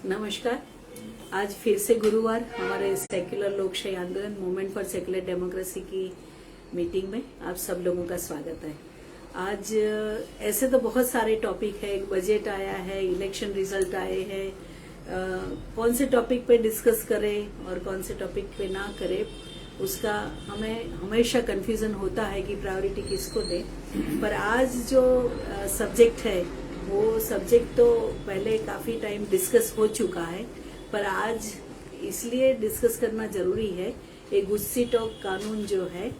नमस्कार। आज फिर से गुरुवार हमारे सेक्युलर लोकशाही आंदोलन मूवमेंट फॉर सेक्युलर डेमोक्रेसी की मीटिंग में आप सब लोगों का स्वागत है। आज ऐसे तो बहुत सारे टॉपिक है, बजट आया है, इलेक्शन रिजल्ट आए हैं, कौन से टॉपिक पे डिस्कस करें और कौन से टॉपिक पे ना करें, उसका हमें हमेशा कंफ्यूजन होता है कि प्रायोरिटी किसको दें। पर आज जो सब्जेक्ट है वो सब्जेक्ट तो पहले काफी टाइम डिस्कस हो चुका है, पर आज इसलिए डिस्कस करना जरूरी है। ये गुजसीटॉक कानून जो है,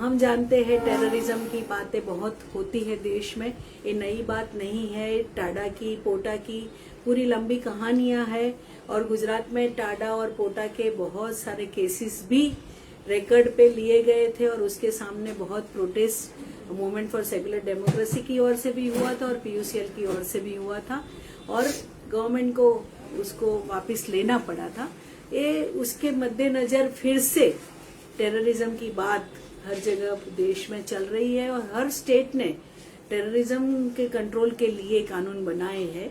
हम जानते हैं टेररिज्म की बातें बहुत होती है देश में, ये नई बात नहीं है। टाडा की, पोटा की पूरी लंबी कहानियां है और गुजरात में टाडा और पोटा के बहुत सारे केसेस भी रिकॉर्ड पे लिए गए थे और उसके सामने बहुत protest movement for secular democracy की ओर से भी हुआ था और पीयूसीएल की ओर से भी हुआ था और गवर्नमेंट को उसको वापस लेना पड़ा था। ये उसके मद्देनजर फिर से टेररिज्म की बात हर जगह देश में चल रही है और हर स्टेट ने टेररिज्म के कंट्रोल के लिए कानून बनाए हैं।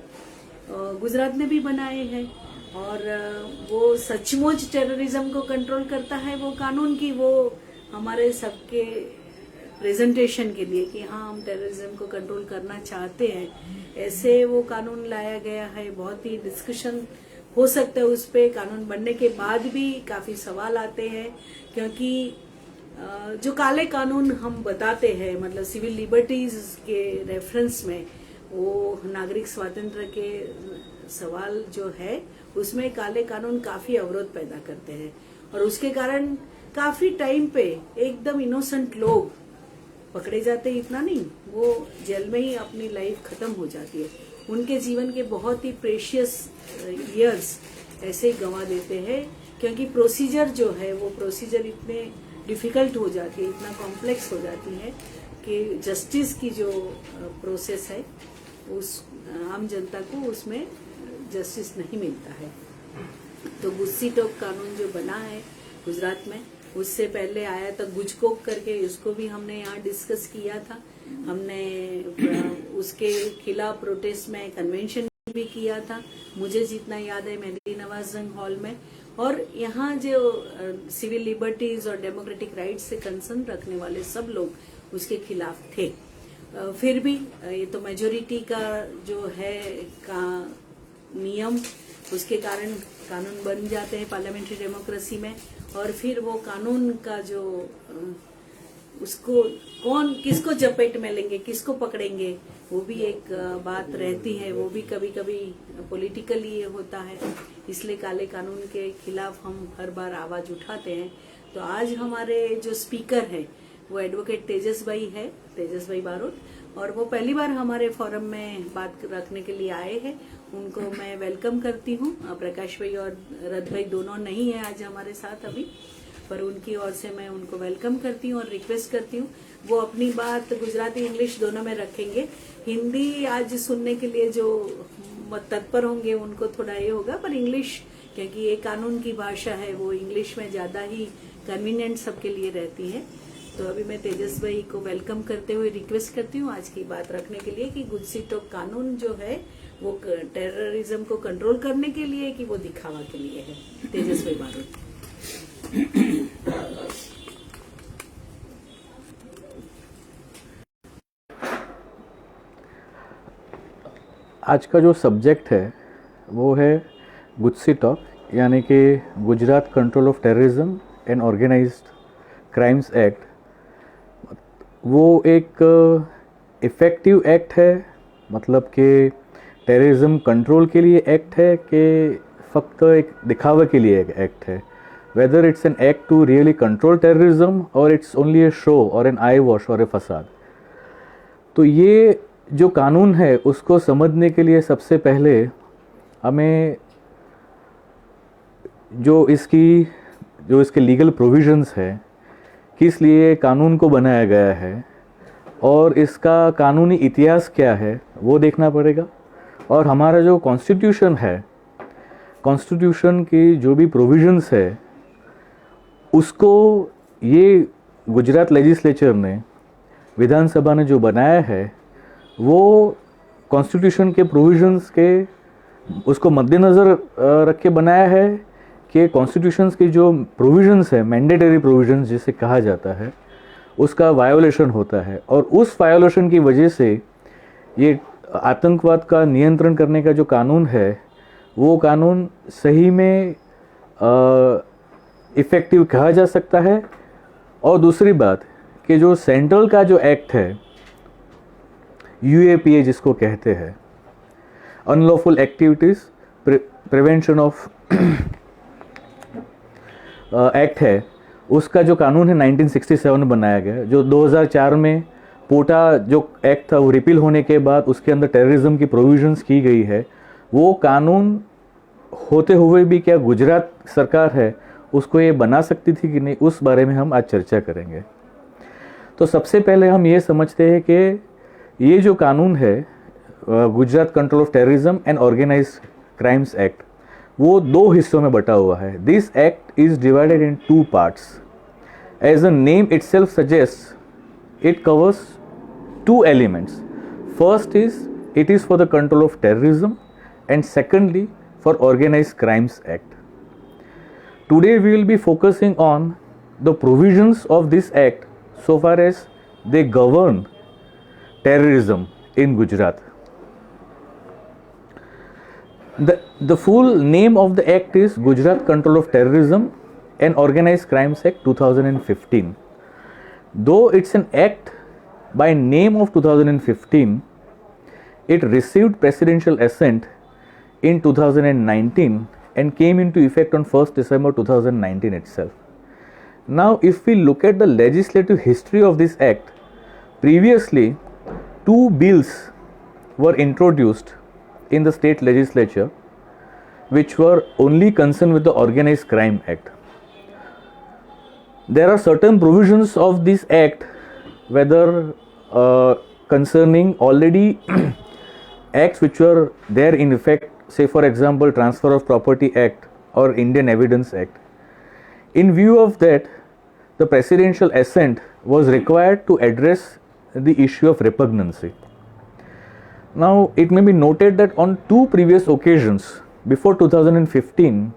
गुजरात ने भी बनाए हैं और वो सचमुच टेररिज्म को कंट्रोल करता है वो कानून की, वो हमारे सबके प्रेजेंटेशन के लिए कि हाँ हम टेररिज्म को कंट्रोल करना चाहते हैं, ऐसे वो कानून लाया गया है। बहुत ही डिस्कशन हो सकता है उस पे, कानून बनने के बाद भी काफी सवाल आते हैं क्योंकि जो काले कानून हम बताते हैं, मतलब सिविल लिबर्टीज के रेफरेंस में, वो नागरिक स्वातंत्र के सवाल जो है उसमें काले कानून काफी अवरोध पैदा करते हैं और उसके कारण काफी टाइम पे एकदम इनोसेंट लोग पकड़े जाते हैं। इतना नहीं, वो जेल में ही अपनी लाइफ खत्म हो जाती है, उनके जीवन के बहुत ही प्रेशियस इयर्स ऐसे ही गंवा देते हैं क्योंकि प्रोसीजर जो है वो प्रोसीजर इतने डिफिकल्ट हो जाती है, इतना कॉम्प्लेक्स हो जाती है कि जस्टिस की जो प्रोसेस है उस आम जनता को उसमें जस्टिस नहीं मिलता है। तो गुजसीटॉक कानून जो बना है गुजरात में, उससे पहले आया था गुजकोक करके, उसको भी हमने यहाँ डिस्कस किया था। हमने उसके खिलाफ प्रोटेस्ट में कन्वेंशन भी किया था, मुझे जितना याद है मेहंदी नवाज जंग हॉल में। और यहाँ जो सिविल लिबर्टीज और डेमोक्रेटिक राइट्स से कंसर्न रखने वाले सब लोग उसके खिलाफ थे। फिर भी ये तो मेजोरिटी का जो है का नियम, उसके कारण कानून बन जाते हैं पार्लियामेंट्री डेमोक्रेसी में और फिर वो कानून का जो उसको कौन किसको चपेट में लेंगे, किसको पकड़ेंगे, वो भी एक बात रहती है, वो भी कभी कभी पॉलिटिकली होता है। इसलिए काले कानून के खिलाफ हम हर बार आवाज उठाते हैं। तो आज हमारे जो स्पीकर है वो एडवोकेट तेजस भाई है, तेजस भाई बारोट, और वो पहली बार हमारे फोरम में बात रखने के लिए आए हैं। उनको मैं वेलकम करती हूँ। प्रकाश भाई और रथ भाई दोनों नहीं है आज हमारे साथ अभी, पर उनकी ओर से मैं उनको वेलकम करती हूँ और रिक्वेस्ट करती हूँ वो अपनी बात गुजराती इंग्लिश दोनों में रखेंगे। हिंदी आज सुनने के लिए जो तत्पर होंगे उनको थोड़ा ये होगा, पर इंग्लिश क्योंकि ये कानून की भाषा है वो इंग्लिश में ज्यादा ही कन्वीनियंट सबके लिए रहती है। तो अभी मैं तेजस भाई को वेलकम करते हुए रिक्वेस्ट करती हूँ आज की बात रखने के लिए कि गुजसीटॉक कानून जो है वो टेररिज्म को कंट्रोल करने के लिए कि वो दिखावा के लिए है। तेजस भाई बारोट। आज का जो सब्जेक्ट है वो है गुजसीटॉक, यानी कि Gujarat control of terrorism and organised crimes act. वो एक इफ़ेक्टिव एक्ट है, मतलब कि टेररिज्म कंट्रोल के लिए एक्ट है कि फक्त एक दिखावे के लिए एक एक्ट है। Whether it's an act to really control terrorism or it's only a show or an eyewash or a फसाद। तो ये जो कानून है उसको समझने के लिए सबसे पहले हमें जो इसके लीगल प्रोविजंस है, किस लिए कानून को बनाया गया है और इसका कानूनी इतिहास क्या है वो देखना पड़ेगा। और हमारा जो कॉन्स्टिट्यूशन है, कॉन्स्टिट्यूशन की जो भी प्रोविजंस है उसको ये गुजरात लेजिस्लेचर ने, विधानसभा ने जो बनाया है वो कॉन्स्टिट्यूशन के प्रोविजंस के उसको मद्देनज़र रख के बनाया है कि कॉन्स्टिट्यूशंस की जो प्रोविजंस है, मैंडेटरी प्रोविजंस जिसे कहा जाता है, उसका वायोलेशन होता है और उस वायोलेशन की वजह से ये आतंकवाद का नियंत्रण करने का जो कानून है वो कानून सही में इफ़ेक्टिव कहा जा सकता है। और दूसरी बात कि जो सेंट्रल का जो एक्ट है, यूएपीए जिसको कहते हैं, unlawful activities prevention of act है, उसका जो कानून है 1967 में बनाया गया, जो 2004 में पोटा जो एक्ट था वो रिपील होने के बाद उसके अंदर टेररिज्म की प्रोविजंस की गई है। वो कानून होते हुए भी क्या गुजरात सरकार है उसको ये बना सकती थी कि नहीं, उस बारे में हम आज चर्चा करेंगे। तो सबसे पहले हम ये समझते हैं कि ये जो कानून है Gujarat control of terrorism and organised crimes act, वो दो हिस्सों में बटा हुआ है। This act is divided into parts. As the name itself suggest, it covers two elements. First is it is for the control of terrorism and secondly for organized crimes act. Today we will be focusing on the provisions of this act so far as they govern terrorism in Gujarat. The full name of the act is Gujarat Control of Terrorism and Organized Crimes Act 2015. Though it's an act by name of 2015, it received presidential assent in 2019 and came into effect on 1st December 2019 itself. Now, if we look at the legislative history of this act, previously 2 bills were introduced in the state legislature which were only concerned with the Organized Crime Act. There are certain provisions of this act, whether concerning already acts which were there in effect, say for example Transfer of Property Act or Indian Evidence Act. In view of that, the presidential assent was required to address the issue of repugnancy. Now, it may be noted that on 2 previous occasions before 2015,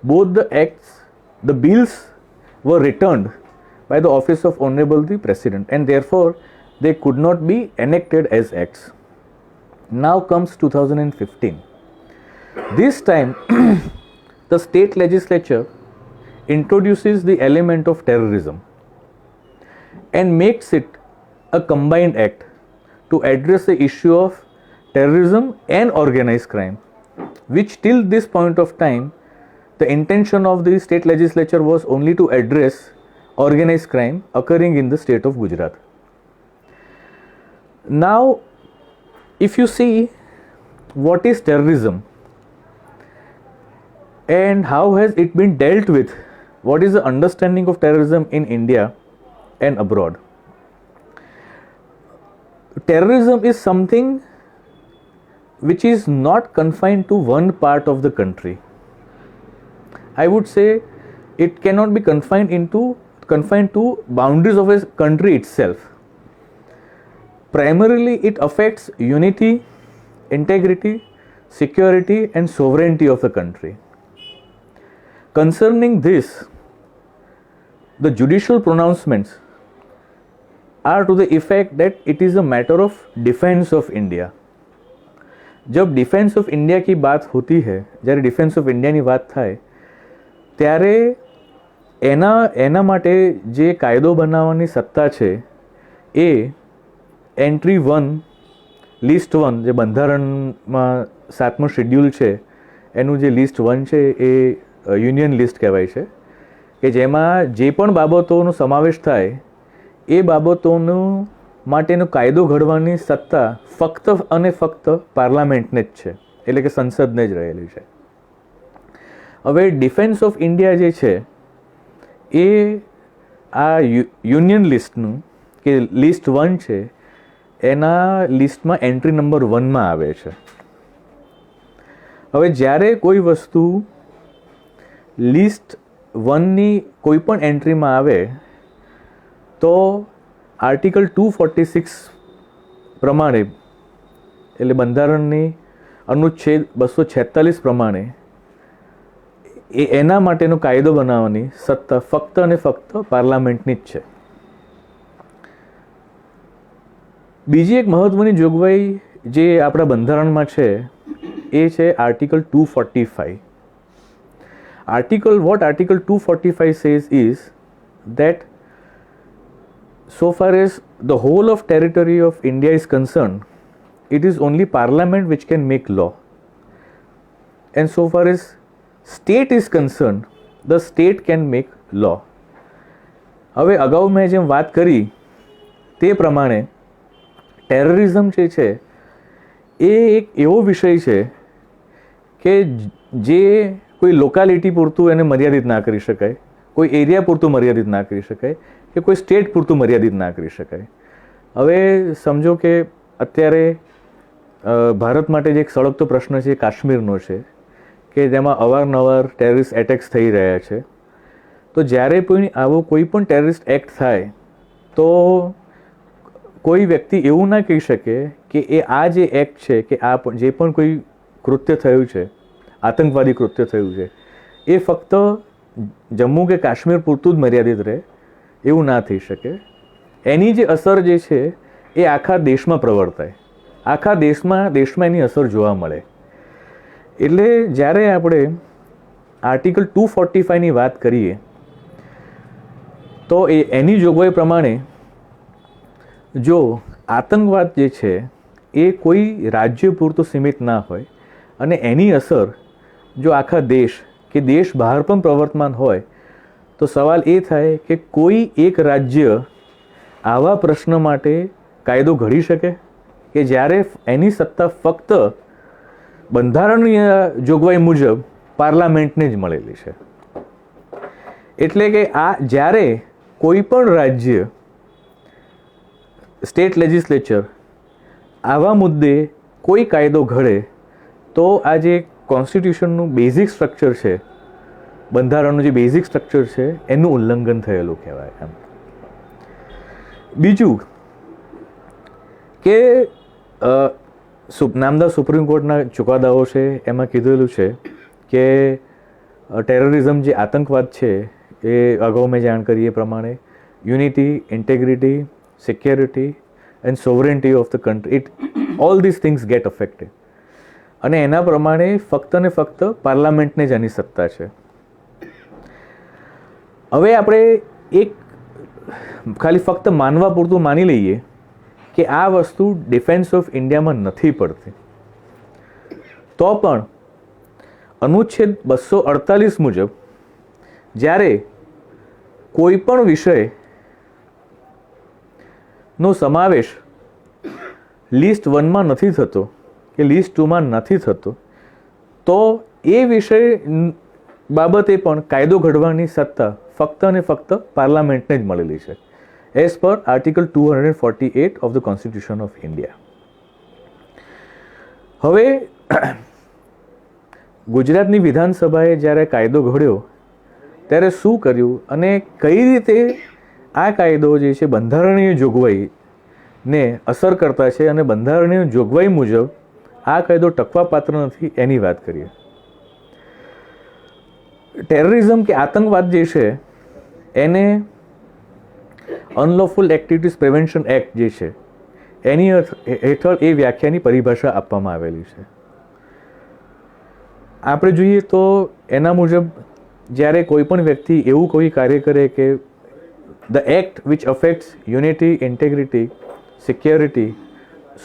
both the acts, the bills were returned by the office of Honorable the President and therefore they could not be enacted as acts. Now comes 2015. This time the state legislature introduces the element of terrorism and makes it a combined act to address the issue of terrorism and organized crime, which till this point of time the intention of the state legislature was only to address organized crime occurring in the state of Gujarat. Now, if you see what is terrorism and how has it been dealt with, what is the understanding of terrorism in India and abroad. Terrorism is something which is not confined to one part of the country. I would say it cannot be confined to boundaries of a country itself. Primarily, it affects unity, integrity, security and sovereignty of the country. Concerning this, the judicial pronouncements are to the effect that it is a matter of defense of India. जब defence of India की बात होती है, જ્યારે defence of ઇન્ડિયાની વાત થાય ત્યારે એના માટે જે કાયદો બનાવવાની સત્તા છે એ એન્ટ્રી 1 લિસ્ટ 1 જે બંધારણમાં 7મું શેડ્યુલ છે એનું જે લિસ્ટ 1 છે એ યુનિયન લિસ્ટ કહેવાય છે કે જેમાં જે પણ બાબતોનો સમાવેશ થાય એ બાબતોનું માટેનો કાયદો ઘડવાની સત્તા ફક્ત અને ફક્ત પાર્લામેન્ટને જ છે, એટલે કે સંસદને જ રહેલી છે. હવે ડિફેન્સ ઓફ ઇન્ડિયા જે છે એ આ યુનિયન લિસ્ટનું કે લિસ્ટ 1 છે એના લિસ્ટમાં એન્ટ્રી નંબર 1માં આવે છે. હવે જ્યારે કોઈ વસ્તુ લિસ્ટ 1ની કોઈ પણ એન્ટ્રીમાં આવે તો આર્ટિકલ 246 પ્રમાણે એટલે બંધારણની અનુચ્છેદ 246 પ્રમાણે એના માટેનો કાયદો બનાવવાની સત્તા ફક્ત અને ફક્ત પાર્લામેન્ટની જ છે. બીજી એક મહત્વની જોગવાઈ જે આપણા બંધારણમાં છે એ છે article 245. Article 245 says is that so far as the whole of territory of India is concerned, it is only Parliament which can make law. And so far as state is concerned, the state can make law. હવે અગાઉ મેં જેમ વાત કરી તે પ્રમાણે terrorism જે છે એ એક એવો વિષય છે કે જે કોઈ લોકાલિટી પૂરતું એને મર્યાદિત ના કરી શકાય, કોઈ એરિયા પૂરતું મર્યાદિત ના કરી શકાય કે કોઈ સ્ટેટ પૂરતું મર્યાદિત ના કરી શકાય. હવે સમજો કે અત્યારે ભારત માટે જે એક સળગતો પ્રશ્ન છે એ કાશ્મીરનો છે કે જેમાં અવારનવાર ટેરરિસ્ટ એટેક્સ થઈ રહ્યા છે. તો જ્યારે કોઈ આવો કોઈ પણ ટેરરિસ્ટ એક્ટ થાય તો કોઈ વ્યક્તિ એવું ના કહી શકે કે આ જે એક્ટ છે કે આ જે પણ કોઈ કૃત્ય થયું છે, આતંકવાદી કૃત્ય થયું છે, એ ફક્ત જમ્મુ કે કાશ્મીર પૂરતું જ મર્યાદિત રહે, એવું ના થઈ શકે. એની જે અસર જે છે એ આખા દેશમાં પ્રવર્તાય, આખા દેશમાં એની અસર જોવા મળે. એટલે જ્યારે આપણે આર્ટિકલ 245ની વાત કરીએ તો એની જોગવાઈ પ્રમાણે જો આતંકવાદ જે છે એ કોઈ રાજ્ય પૂરતું સીમિત ના હોય અને એની અસર જો આખા દેશ કે દેશ બહાર પણ પ્રવર્તમાન હોય તો સવાલ એ થાય કે કોઈ એક રાજ્ય આવા પ્રશ્ન માટે કાયદો ઘડી શકે કે જ્યારે એની સત્તા ફક્ત બંધારણીય જોગવાઈ મુજબ પાર્લામેન્ટને જ મળેલી છે. એટલે કે આ જ્યારે કોઈ પણ રાજ્ય સ્ટેટ લેજિસ્લેચર આવા મુદ્દે કોઈ કાયદો ઘડે તો આ જે કોન્સ્ટિટ્યુશનનું બેઝિક સ્ટ્રક્ચર છે, બંધારણનું જે બેઝિક સ્ટ્રક્ચર છે એનું ઉલ્લંઘન થયેલું કહેવાય એમ. બીજું કે નામદાર સુપ્રીમ કોર્ટના ચુકાદાઓ છે એમાં કીધેલું છે કે ટેરરિઝમ જે આતંકવાદ છે એ અગાઉ મેં જાણ કરી એ પ્રમાણે unity, integrity, security and sovereignty of the country, all this things get affected. અને એના પ્રમાણે ફક્ત ને ફક્ત પાર્લામેન્ટને જ આની સત્તા છે. હવે આપણે એક ખાલી ફક્ત માનવા પૂરતું માની લઈએ કે આ વસ્તુ ડિફેન્સ ઓફ ઇન્ડિયામાં નથી પડતી, તો પણ અનુચ્છેદ 248 મુજબ જ્યારે કોઈ પણ વિષયનો સમાવેશ લિસ્ટ 1માં નથી થતો કે લિસ્ટ 2માં નથી થતો તો એ વિષય બાબતે પણ કાયદો ઘડવાની સત્તા ફક્ત અને ફક્ત પાર્લામેન્ટને જ મળેલી છે, as per article 248 of the constitution of India. હવે ગુજરાતની વિધાનસભાએ જ્યારે કાયદો ઘડ્યો ત્યારે શું કર્યું અને કઈ રીતે આ કાયદો જે છે બંધારણીય જોગવાઈને અસર કરતા છે અને બંધારણીય જોગવાઈ મુજબ આ કાયદો ટકવાપાત્ર નથી એની વાત કરીએ. ટેરરિઝમ કે આતંકવાદ જે છે એને અનલોફુલ એક્ટિવિટીઝ પ્રિવેન્શન એક્ટ જે છે એની હેઠળ એ વ્યાખ્યાની પરિભાષા આપવામાં આવેલી છે. આપણે જોઈએ તો એના મુજબ જ્યારે કોઈ પણ વ્યક્તિ એવું કોઈ કાર્ય કરે કે the act which affects unity, integrity, security,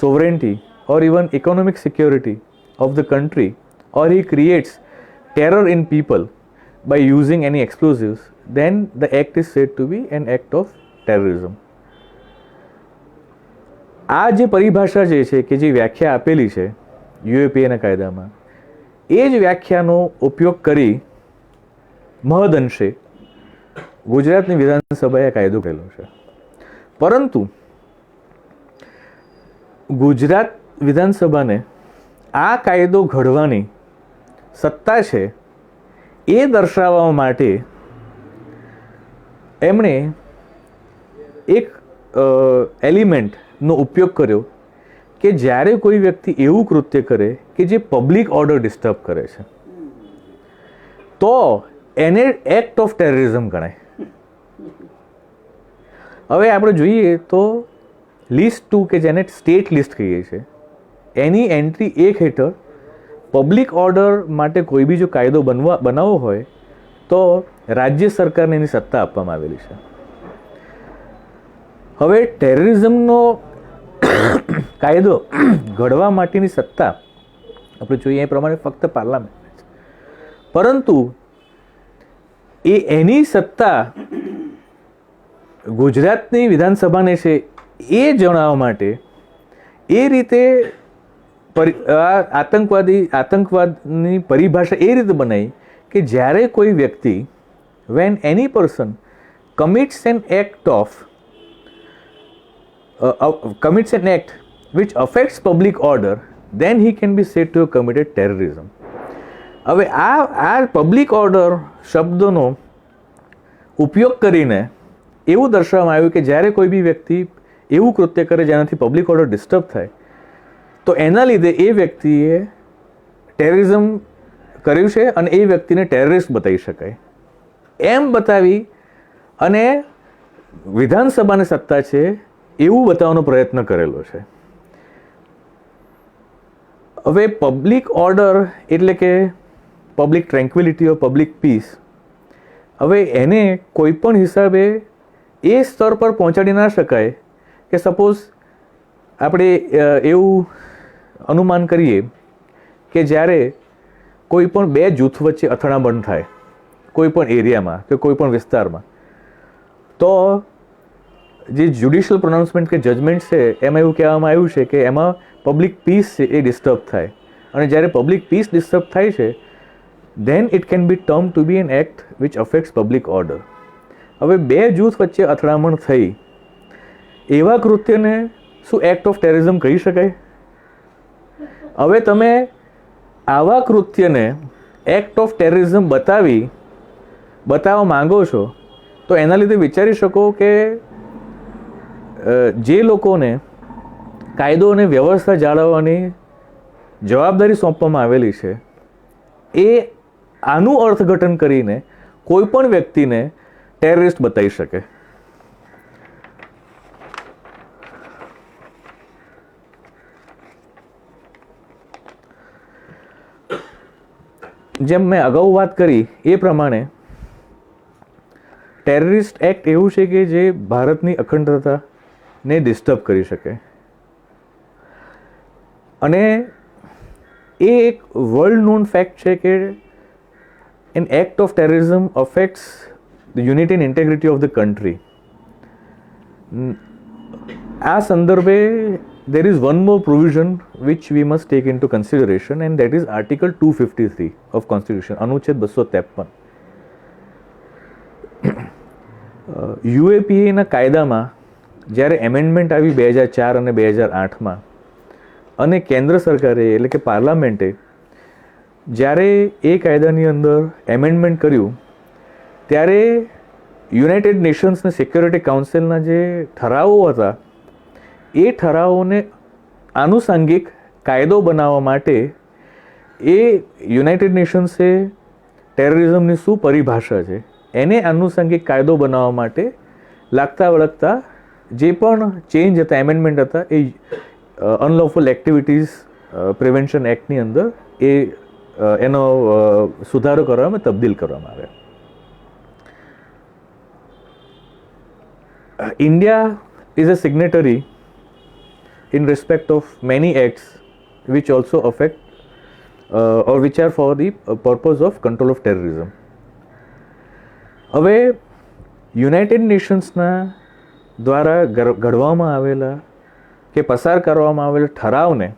sovereignty or even economic security of the country, or he creates terror in people by using any explosives, then the act is said to be an act of terrorism. આ જે પરિભાષા જે છે કે જે વ્યાખ્યા આપેલી છે યુએપીએના કાયદામાં એ જ વ્યાખ્યાનો ઉપયોગ કરી મહદઅંશે ગુજરાતની વિધાનસભાએ કાયદો કરેલો છે. પરંતુ ગુજરાત વિધાનસભાને આ કાયદો ઘડવાની સત્તા છે એ દર્શાવવા માટે એમણે એક એલિમેન્ટનો ઉપયોગ કર્યો કે જ્યારે કોઈ વ્યક્તિ એવું કૃત્ય કરે કે જે પબ્લિક ઓર્ડર ડિસ્ટર્બ કરે છે તો એને એક્ટ ઓફ ટેરરિઝમ ગણાય. હવે આપણે જોઈએ તો લિસ્ટ 2 કે જેને સ્ટેટ લિસ્ટ કહીએ છીએ એની એન્ટ્રી 1 હેઠળ પબ્લિક ઓર્ડર માટે કોઈ બી જો કાયદો બનાવવો હોય તો રાજ્ય સરકારને એની સત્તા આપવામાં આવેલી છે. હવે ટેરરિઝમનો કાયદો ઘડવા માટેની સત્તા આપણે જોઈએ એ પ્રમાણે ફક્ત પાર્લામેન્ટ છે, પરંતુ એની સત્તા ગુજરાતની વિધાનસભાને છે એ જણાવવા માટે એ રીતે આતંકવાદની પરિભાષા એ રીતે બનાવી કે જ્યારે કોઈ વ્યક્તિ when any person commits an act which affects public order, then he can be said to have committed terrorism. હવે આ પબ્લિક ઓર્ડર શબ્દનો ઉપયોગ કરીને એવું દર્શાવવામાં આવ્યું કે જ્યારે કોઈ બી વ્યક્તિ એવું કૃત્ય કરે જેનાથી પબ્લિક ઓર્ડર ડિસ્ટર્બ થાય તો એના લીધે એ વ્યક્તિએ ટેરરિઝમ કર્યું છે અને એ વ્યક્તિને ટેરરિસ્ટ બતાવી શકાય એમ બતાવી અને વિધાનસભાની સત્તા છે એવું બતાવવાનો પ્રયત્ન કરેલો છે. હવે પબ્લિક ઓર્ડર એટલે કે પબ્લિક ટ્રેન્ક્વિલિટી ઓર પબ્લિક પીસ, હવે એને કોઈ પણ હિસાબે એ સ્તર પર પહોંચાડી ના શકાય કે સપોઝ આપણે એવું અનુમાન કરીએ કે જ્યારે કોઈ પણ બે જૂથ વચ્ચે અથડામણ થાય કોઈ પણ એરિયામાં કે કોઈ પણ વિસ્તારમાં તો જે જ્યુડિશિયલ પ્રોનાઉન્સમેન્ટ કે જજમેન્ટ છે એમાં એવું કહેવામાં આવ્યું છે કે એમાં પબ્લિક પીસ છે એ ડિસ્ટર્બ થાય અને જ્યારે પબ્લિક પીસ ડિસ્ટર્બ થાય છે then it can be termed to be an act which affects public order. હવે બે જૂથ વચ્ચે અથડામણ થઈ એવા કૃત્યને શું એક્ટ ઓફ ટેરરિઝમ કહી શકાય? હવે તમે આવા કૃત્યને એક્ટ ઓફ ટેરરિઝમ બતાવવા માંગો છો તો એના લીધે વિચારી શકો કે જે લોકોને કાયદો અને વ્યવસ્થા જાળવવાની જવાબદારી સોંપવામાં આવેલી છે એ આનું અર્થઘટન કરીને કોઈ પણ વ્યક્તિને ટેરરિસ્ટ બતાવી શકે. જેમ મેં અગાઉ વાત કરી એ પ્રમાણે ટેરરિસ્ટ એક્ટ એવું છે કે જે ભારતની અખંડતાને ડિસ્ટર્બ કરી શકે અને એ એક વર્લ્ડ નોન ફેક્ટ છે કે an act of terrorism affects the unity and integrity of the country. આ સંદર્ભે there is one more provision which we must take into consideration and that is article 253 of constitution, અનુચ્છેદ 253. UAPA ના કાયદામાં જ્યારે amendment આવી 2004 અને 2008માં અને કેન્દ્ર સરકારે એટલે કે પાર્લામેન્ટે જ્યારે એ કાયદાની અંદર એમેન્ડમેન્ટ કર્યું ત્યારે યુનાઇટેડ નેશન્સના સિક્યોરિટી કાઉન્સિલના જે ઠરાવો હતા એ ઠરાવોને આનુષંગિક કાયદો બનાવવા માટે એ યુનાઇટેડ નેશન્સે ટેરરિઝમની શું પરિભાષા છે એને આનુષંગિક કાયદો બનાવવા માટે લાગતા વળગતા જે પણ ચેન્જ હતા એમેન્ડમેન્ટ હતા એ અનલોફુલ એક્ટિવિટીઝ પ્રિવેન્શન એક્ટની અંદર એનો સુધારો કરવામાં તબદીલ કરવામાં આવ્યા. India is a signatory in respect of many acts which also affect or which are for the purpose of control of terrorism. હવે યુનાઇટેડ નેશન્સના દ્વારા ઘડવામાં આવેલા કે પસાર કરવામાં આવેલા ઠરાવને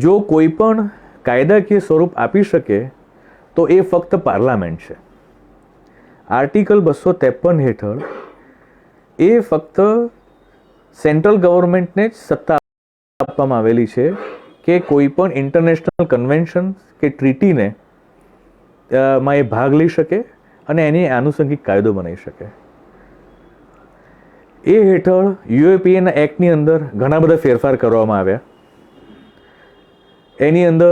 જો કોઈ પણ કાયદાકીય સ્વરૂપ આપી શકે તો એ ફક્ત પાર્લામેન્ટ છે. આર્ટિકલ 253 હેઠળ એ ફક્ત સેન્ટ્રલ ગવર્મેન્ટને જ સત્તા આપવામાં આવેલી છે કે કોઈ પણ ઇન્ટરનેશનલ કન્વેન્શન કે ટ્રીટીને માં એ ભાગ લઈ શકે અને એની આનુષંગિક કાયદો બનાવી શકે. એ હેઠળ યુએપીએના એક્ટની અંદર ઘણા બધા ફેરફાર કરવામાં આવ્યા. એની અંદર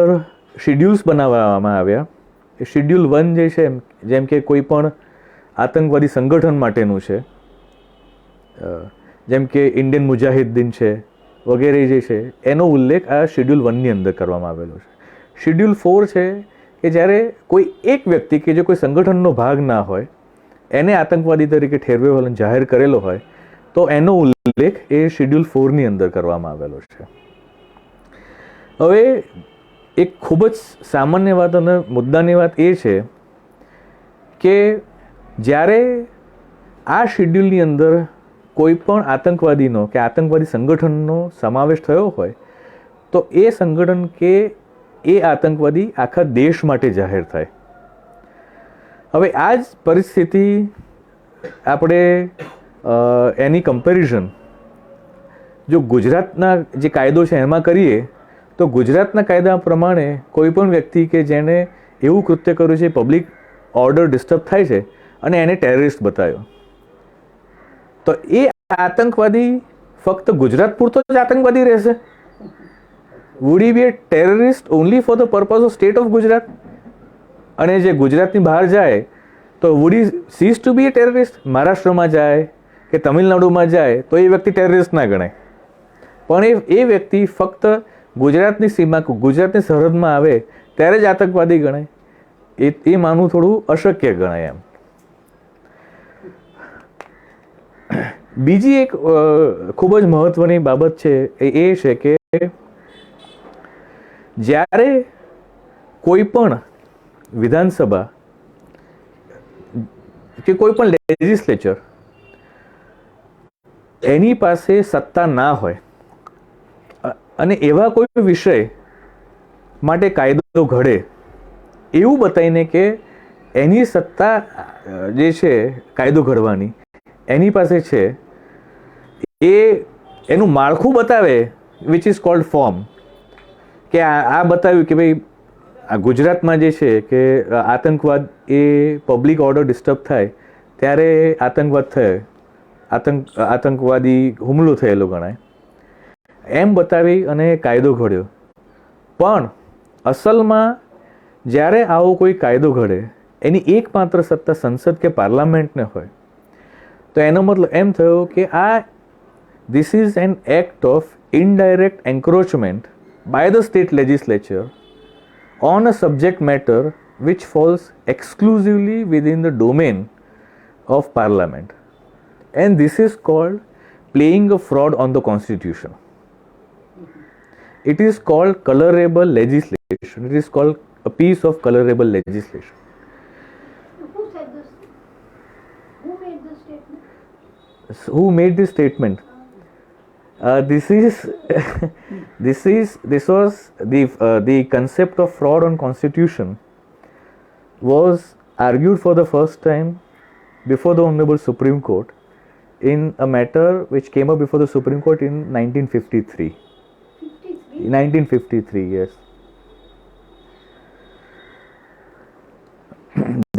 શિડ્યુલ્સ બનાવવામાં આવ્યા. એ શિડ્યુલ 1 જે છે, જેમ કે કોઈ પણ આતંકવાદી સંગઠન માટેનું છે, જેમ કે ઇન્ડિયન મુજાહિદ્દીન છે વગેરે જે છે, એનો ઉલ્લેખ આ શિડ્યુલ 1ની અંદર કરવામાં આવેલો છે. શિડ્યુલ 4 છે કે જ્યારે કોઈ એક વ્યક્તિ કે જે કોઈ સંગઠનનો ભાગ ના હોય એને આતંકવાદી તરીકે ઠેરવ્યો અને જાહેર કરેલો હોય તો એનો ઉલ્લેખ એ શિડ્યુલ 4ની અંદર કરવામાં આવેલો છે. હવે એક ખૂબ જ સામાન્ય વાત અને મુદ્દાની વાત એ છે કે જ્યારે આ શિડ્યુલની અંદર કોઈ પણ આતંકવાદીનો કે આતંકવાદી સંગઠનનો સમાવેશ થયો હોય તો એ સંગઠન કે એ આતંકવાદી આખા દેશ માટે જાહેર થાય. હવે આ જ પરિસ્થિતિ આપણે એની કમ્પેરિઝન જો ગુજરાતના જે કાયદો છે એમાં કરીએ તો ગુજરાતના કાયદા પ્રમાણે કોઈ પણ વ્યક્તિ કે જેણે એવું કૃત્ય કર્યું છે, પબ્લિક ઓર્ડર ડિસ્ટર્બ થાય છે અને એને ટેરરિસ્ટ બતાવ્યો, તો એ આતંકવાદી ફક્ત ગુજરાત પૂરતો જ આતંકવાદી રહેશે? Would he be a terrorist only for the purpose of state of Gujarat? અને જે ગુજરાતની બહાર જાય તો would he cease to be a terrorist? મહારાષ્ટ્રમાં જાય કે તમિલનાડુમાં જાય તો એ વ્યક્તિ ટેરરિસ્ટ ના ગણાય, પણ એ વ્યક્તિ ફક્ત ગુજરાતની સીમા, ગુજરાતની સરહદમાં આવે ત્યારે જ આતંકવાદી ગણાય. એ માનવું થોડું અશક્ય ગણાય એમ. બીજી એક ખૂબ જ મહત્વની બાબત છે એ છે કે જ્યારે કોઈ પણ વિધાનસભા કે કોઈ પણ લેજિસ્લેચર એની પાસે સત્તા ના હોય અને એવા કોઈ વિષય માટે કાયદો ઘડે એવું બતાવીને કે એની સત્તા જે છે કાયદો ઘડવાની એની પાસે છે, એનું માળખું બતાવે, વિચ ઇઝ કોલ્ડ ફોર્મ, કે આ બતાવ્યું કે ભાઈ આ ગુજરાતમાં જે છે કે આતંકવાદ એ પબ્લિક ઓર્ડર ડિસ્ટર્બ થાય ત્યારે આતંકવાદ થયો, આતંકવાદી હુમલો થયેલો ગણાય, એમ બતાવી અને કાયદો ઘડ્યો. પણ અસલમાં જ્યારે આવો કોઈ કાયદો ઘડે એની એકમાત્ર સત્તા સંસદ કે પાર્લામેન્ટને હોય તો એનો મતલબ એમ થયો કે this is an act of indirect encroachment by the state legislature on a subject matter which falls exclusively within the domain of parliament, and this is called playing a fraud on the constitution. It is called colorable legislation. It is called a piece of colorable legislation. Who said this? Who made this statement? Who made this statement? This was the concept of fraud on constitution was argued for the first time before the Honorable Supreme Court in a matter which came up before the Supreme Court in 1953. 1953, yes.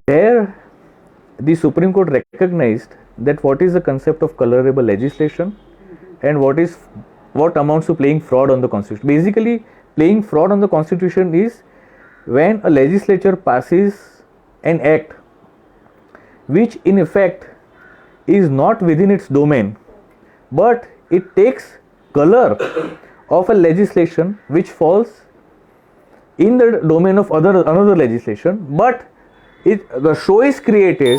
There, the Supreme Court recognized that what is the concept of colorable legislation and what amounts to playing fraud on the constitution. Basically, playing fraud on the constitution is when a legislature passes an act which in effect is not within its domain, but it takes color of a legislation which falls in the domain of another legislation, but the show is created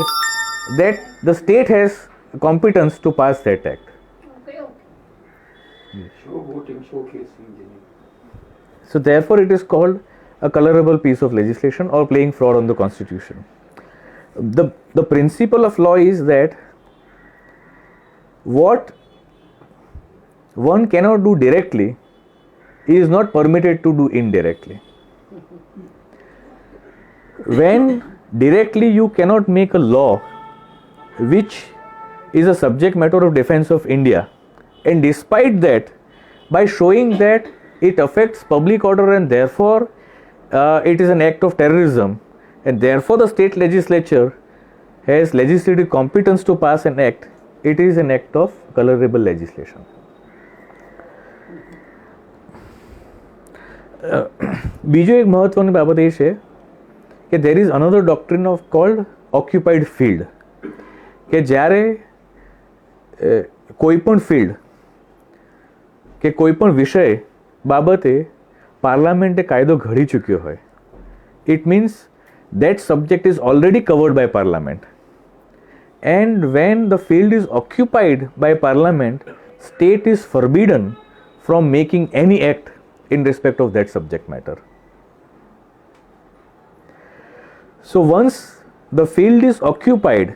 that the state has competence to pass that act. Okay. Show voting, showcasing. So therefore it is called a colorable piece of legislation or playing fraud on the constitution. The principle of law is that what one cannot do directly is not permitted to do indirectly. When directly you cannot make a law which is a subject matter of defense of India, and despite that, by showing that it affects public order and therefore it is an act of terrorism, and therefore the state legislature has legislative competence to pass an act, it is an act of colorable legislation. બીજો એક મહત્વની બાબત એ છે કે there is another doctrine of called occupied field, કે જ્યારે કોઈ પણ ફિલ્ડ કે કોઈ પણ વિષય બાબતે પાર્લામેન્ટે કાયદો ઘડી ચૂક્યો હોય, it means that subject is already covered by parliament, and when the field is occupied by parliament, state is forbidden from making any act in respect of that subject matter. So once the field is occupied,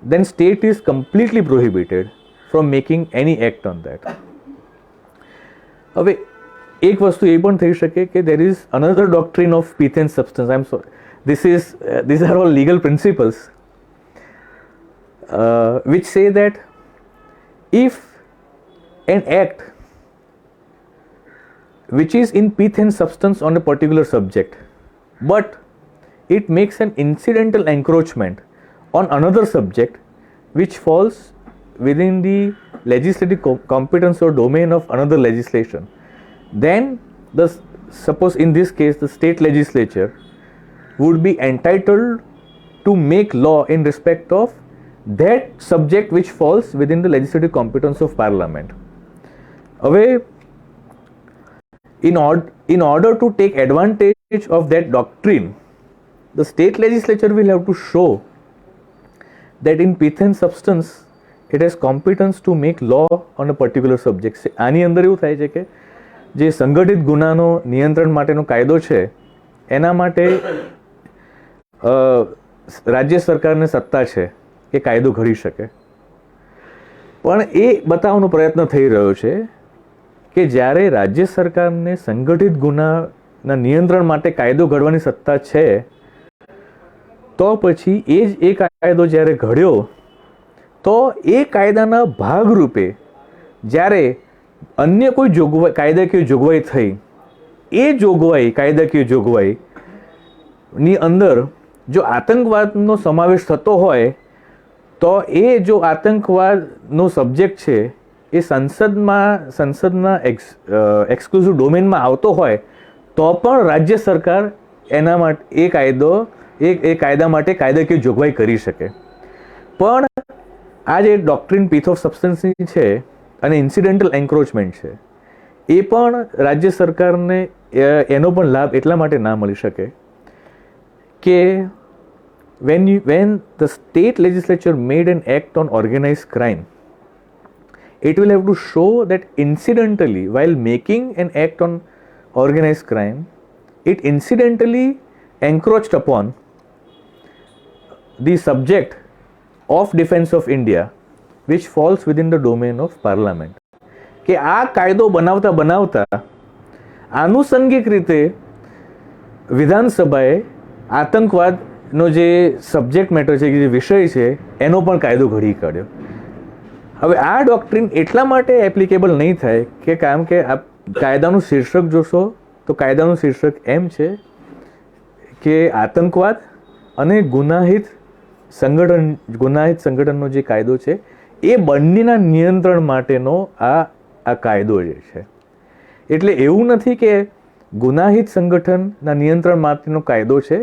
then state is completely prohibited from making any act on that. હવે એક વસ્તુ એ પણ થઈ શકે કે there is another doctrine of pith and substance. I'm sorry, these are all legal principles which say that if an act which is in pith and substance on a particular subject, but it makes an incidental encroachment on another subject which falls within the legislative competence or domain of another legislation, then suppose in this case the state legislature would be entitled to make law in respect of that subject which falls within the legislative competence of parliament. હવે in order to take advantage of that doctrine, the state legislature will have to show that in pith and substance it has competence to make law on a particular subject. આની અંદર એવું થાય છે કે જે સંગઠિત ગુનાનો નિયંત્રણ માટેનો કાયદો છે એના માટે રાજ્ય સરકારને સત્તા છે કે કાયદો ઘડી શકે, પણ એ બતાવવાનો પ્રયત્ન થઈ રહ્યો છે કે જ્યારે રાજ્ય સરકારને સંગઠિત ગુનાના નિયંત્રણ માટે કાયદો ઘડવાની સત્તા છે, તો પછી એ જ એ કાયદો જ્યારે ઘડ્યો તો એ કાયદાના ભાગરૂપે જ્યારે અન્ય કોઈ જોગવાઈ કાયદાકીય જોગવાઈ થઈ, એ જોગવાઈ કાયદાકીય જોગવાઈની અંદર જો આતંકવાદનો સમાવેશ થતો હોય તો એ જો આતંકવાદનો સબ્જેક્ટ છે એ સંસદના એક્સક્લુઝિવ ડોમેનમાં આવતો હોય તો પણ રાજ્ય સરકાર એના માટે એ કાયદા માટે કાયદાકીય જોગવાઈ કરી શકે. પણ આ જે ડોક્ટ્રિન પીથ ઓફ સબસ્ટન્સની છે અને ઇન્સિડેન્ટલ એન્ક્રોચમેન્ટ છે એ પણ રાજ્ય સરકારને એનો પણ લાભ એટલા માટે ના મળી શકે કે when the state legislature made an act on organized crime, it will have to show that incidentally, while making an act on organized crime, it incidentally encroached upon the subject of defense of India, which falls within the domain of parliament. કે આ કાયદો બનાવતા આનુષંગિક રીતે વિધાનસભાએ આતંકવાદનો જે subject matter છે, જે વિષય છે, એનો પણ કાયદો ઘડી કાઢ્યો. હવે આ ડોક્ટ્રિન એટલા માટે એપ્લિકેબલ નહીં થાય કે કારણ કે આ કાયદાનું શીર્ષક જોશો તો કાયદાનું શીર્ષક એમ છે કે આતંકવાદ અને ગુનાહિત સંગઠનનો જે કાયદો છે એ બંનેના નિયંત્રણ માટેનો આ કાયદો જે છે. એટલે એવું નથી કે ગુનાહિત સંગઠનના નિયંત્રણ માટેનો કાયદો છે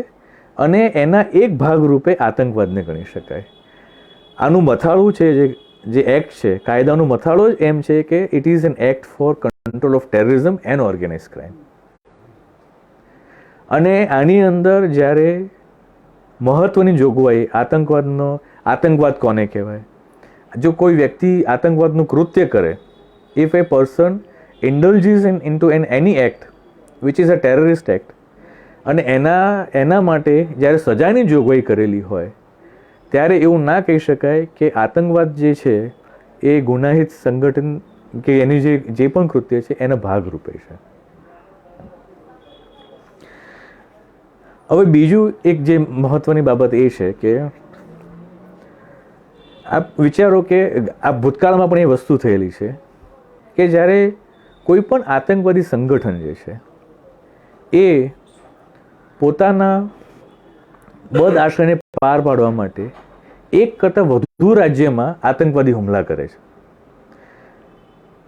અને એના એક ભાગરૂપે આતંકવાદને ગણી શકાય. આનું મથાળું છે જે એક્ટ છે, કાયદાનું મથાળું જ એમ છે કે it is an act for control of terrorism and organise crime. અને આની અંદર જ્યારે મહત્વની જોગવાઈ આતંકવાદ કોને કહેવાય, જો કોઈ વ્યક્તિ આતંકવાદનું કૃત્ય કરે, if A person indulges into any act which is a terrorist act, અને એના માટે જ્યારે સજાની જોગવાઈ કરેલી હોય ત્યારે એવું ના કહી શકાય કે આતંકવાદ જે છે એ ગુનાહિત સંગઠન કે એની જે પણ કૃત્ય છે એના ભાગરૂપે છે. હવે બીજું એક જે મહત્વની બાબત એ છે કે આપ વિચારો કે આ ભૂતકાળમાં પણ એ વસ્તુ થયેલી છે કે જ્યારે કોઈ પણ આતંકવાદી સંગઠન જે છે એ પોતાના બદ આશયને પાર પાડવા માટે એક કરતાં વધુ રાજ્યમાં આતંકવાદી હુમલા કરે છે.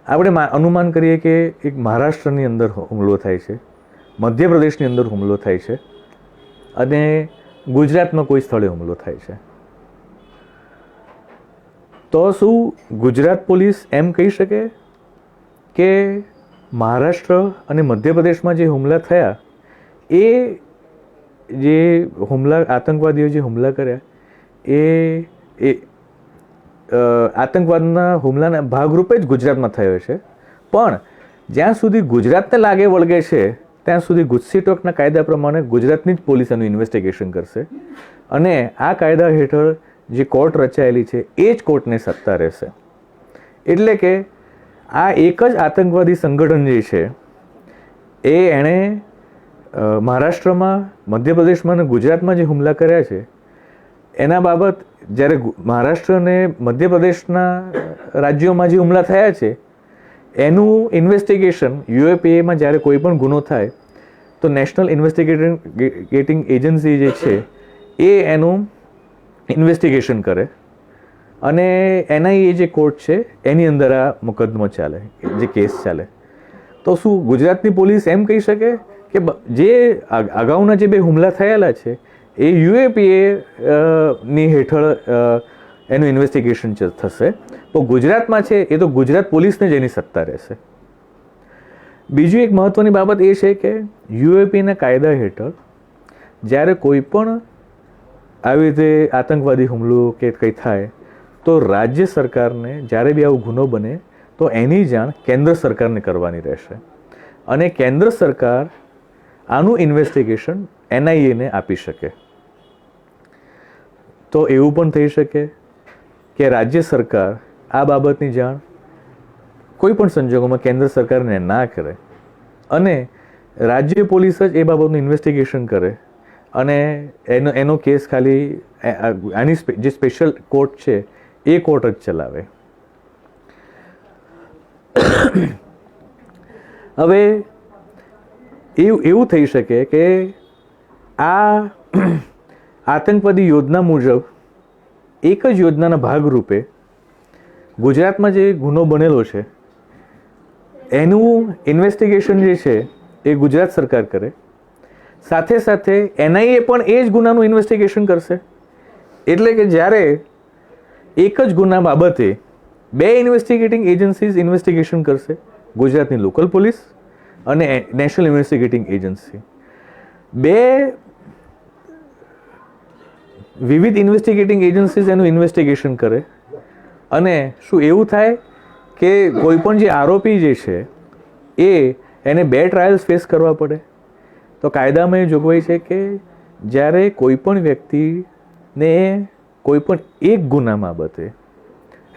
આપણે અનુમાન કરીએ કે એક મહારાષ્ટ્રની અંદર હુમલો થાય છે, મધ્યપ્રદેશની અંદર હુમલો થાય છે અને ગુજરાતમાં કોઈ સ્થળે હુમલો થાય છે, તો શું ગુજરાત પોલીસ એમ કહી શકે કે મહારાષ્ટ્ર અને મધ્યપ્રદેશમાં જે હુમલા થયા એ જે આતંકવાદીઓ જે હુમલા કર્યા એ આતંકવાદના હુમલાના ભાગરૂપે જ ગુજરાતમાં થયો છે, પણ જ્યાં સુધી ગુજરાતને લાગે વળગે છે ત્યાં સુધી ગુજસીટોકના કાયદા પ્રમાણે ગુજરાતની જ પોલીસ એનું ઇન્વેસ્ટિગેશન કરશે અને આ કાયદા હેઠળ જે કોર્ટ રચાયેલી છે એ જ કોર્ટને સત્તા રહેશે. એટલે કે આ એક જ આતંકવાદી સંગઠન જે છે એણે મહારાષ્ટ્રમાં, મધ્યપ્રદેશમાં અને ગુજરાતમાં જે હુમલા કર્યા છે એના બાબત જ્યારે મહારાષ્ટ્ર અને મધ્યપ્રદેશના રાજ્યોમાં જે હુમલા થયા છે એનું ઇન્વેસ્ટિગેશન યુએપીએમાં જ્યારે કોઈ પણ ગુનો થાય તો નેશનલ ઇન્વેસ્ટિગેટિંગ એજન્સી જે છે એ એનું ઇન્વેસ્ટિગેશન કરે અને એનઆઈએ જે કોર્ટ છે એની અંદર આ મુકદ્દમો ચાલે, જે કેસ ચાલે. તો શું ગુજરાતની પોલીસ એમ કહી શકે કે જે અગાઉના જે બે હુમલા થયેલા છે એ યુએપીએ ની હેઠળ એનું ઇન્વેસ્ટિગેશન થશે, તો ગુજરાતમાં છે એ તો ગુજરાત પોલીસને જ એની સત્તા રહેશે. બીજી એક મહત્ત્વની બાબત એ છે કે યુએપીના કાયદા હેઠળ જ્યારે કોઈ પણ આવી રીતે આતંકવાદી હુમલો કે કંઈ થાય તો રાજ્ય સરકારને જ્યારે બી આવો ગુનો બને તો એની જાણ કેન્દ્ર સરકારને કરવાની રહેશે અને કેન્દ્ર સરકાર આનું ઇન્વેસ્ટિગેશન એનઆઈએને આપી શકે. તો એવું પણ થઈ શકે કે રાજ્ય સરકાર આ બાબતની જાણ કોઈ પણ સંજોગોમાં કેન્દ્ર સરકારને ના કરે અને રાજ્ય પોલીસ જ એ બાબતનું ઇન્વેસ્ટિગેશન કરે અને એનો કેસ ખાલી આની જે સ્પેશિયલ કોર્ટ છે એ કોર્ટ જ ચલાવે. હવે એવું થઈ શકે કે આ આતંકવાદી યોજના મુજબ એક જ યોજનાના ભાગરૂપે ગુજરાતમાં જે ગુનો બનેલો છે એનું ઇન્વેસ્ટિગેશન જે છે એ ગુજરાત સરકાર કરે, સાથે સાથે એનઆઈએ પણ એ જ ગુનાનું ઇન્વેસ્ટિગેશન કરશે. એટલે કે જ્યારે એક જ ગુના બાબતે બે ઇન્વેસ્ટિગેટિંગ એજન્સીઝ ઇન્વેસ્ટિગેશન કરશે, ગુજરાતની લોકલ પોલીસ અને નેશનલ ઇન્વેસ્ટિગેટિંગ એજન્સી, બે વિવિધ ઇન્વેસ્ટિગેટિંગ એજન્સીઝ એનું ઇન્વેસ્ટિગેશન કરે અને શું એવું થાય કે કોઈ પણ જે આરોપી જે છે એને બે ટ્રાયલ્સ ફેસ કરવા પડે? તો કાયદામાં એ જોગવાઈ છે કે જ્યારે કોઈ પણ વ્યક્તિને કોઈ પણ એક ગુના બાબતે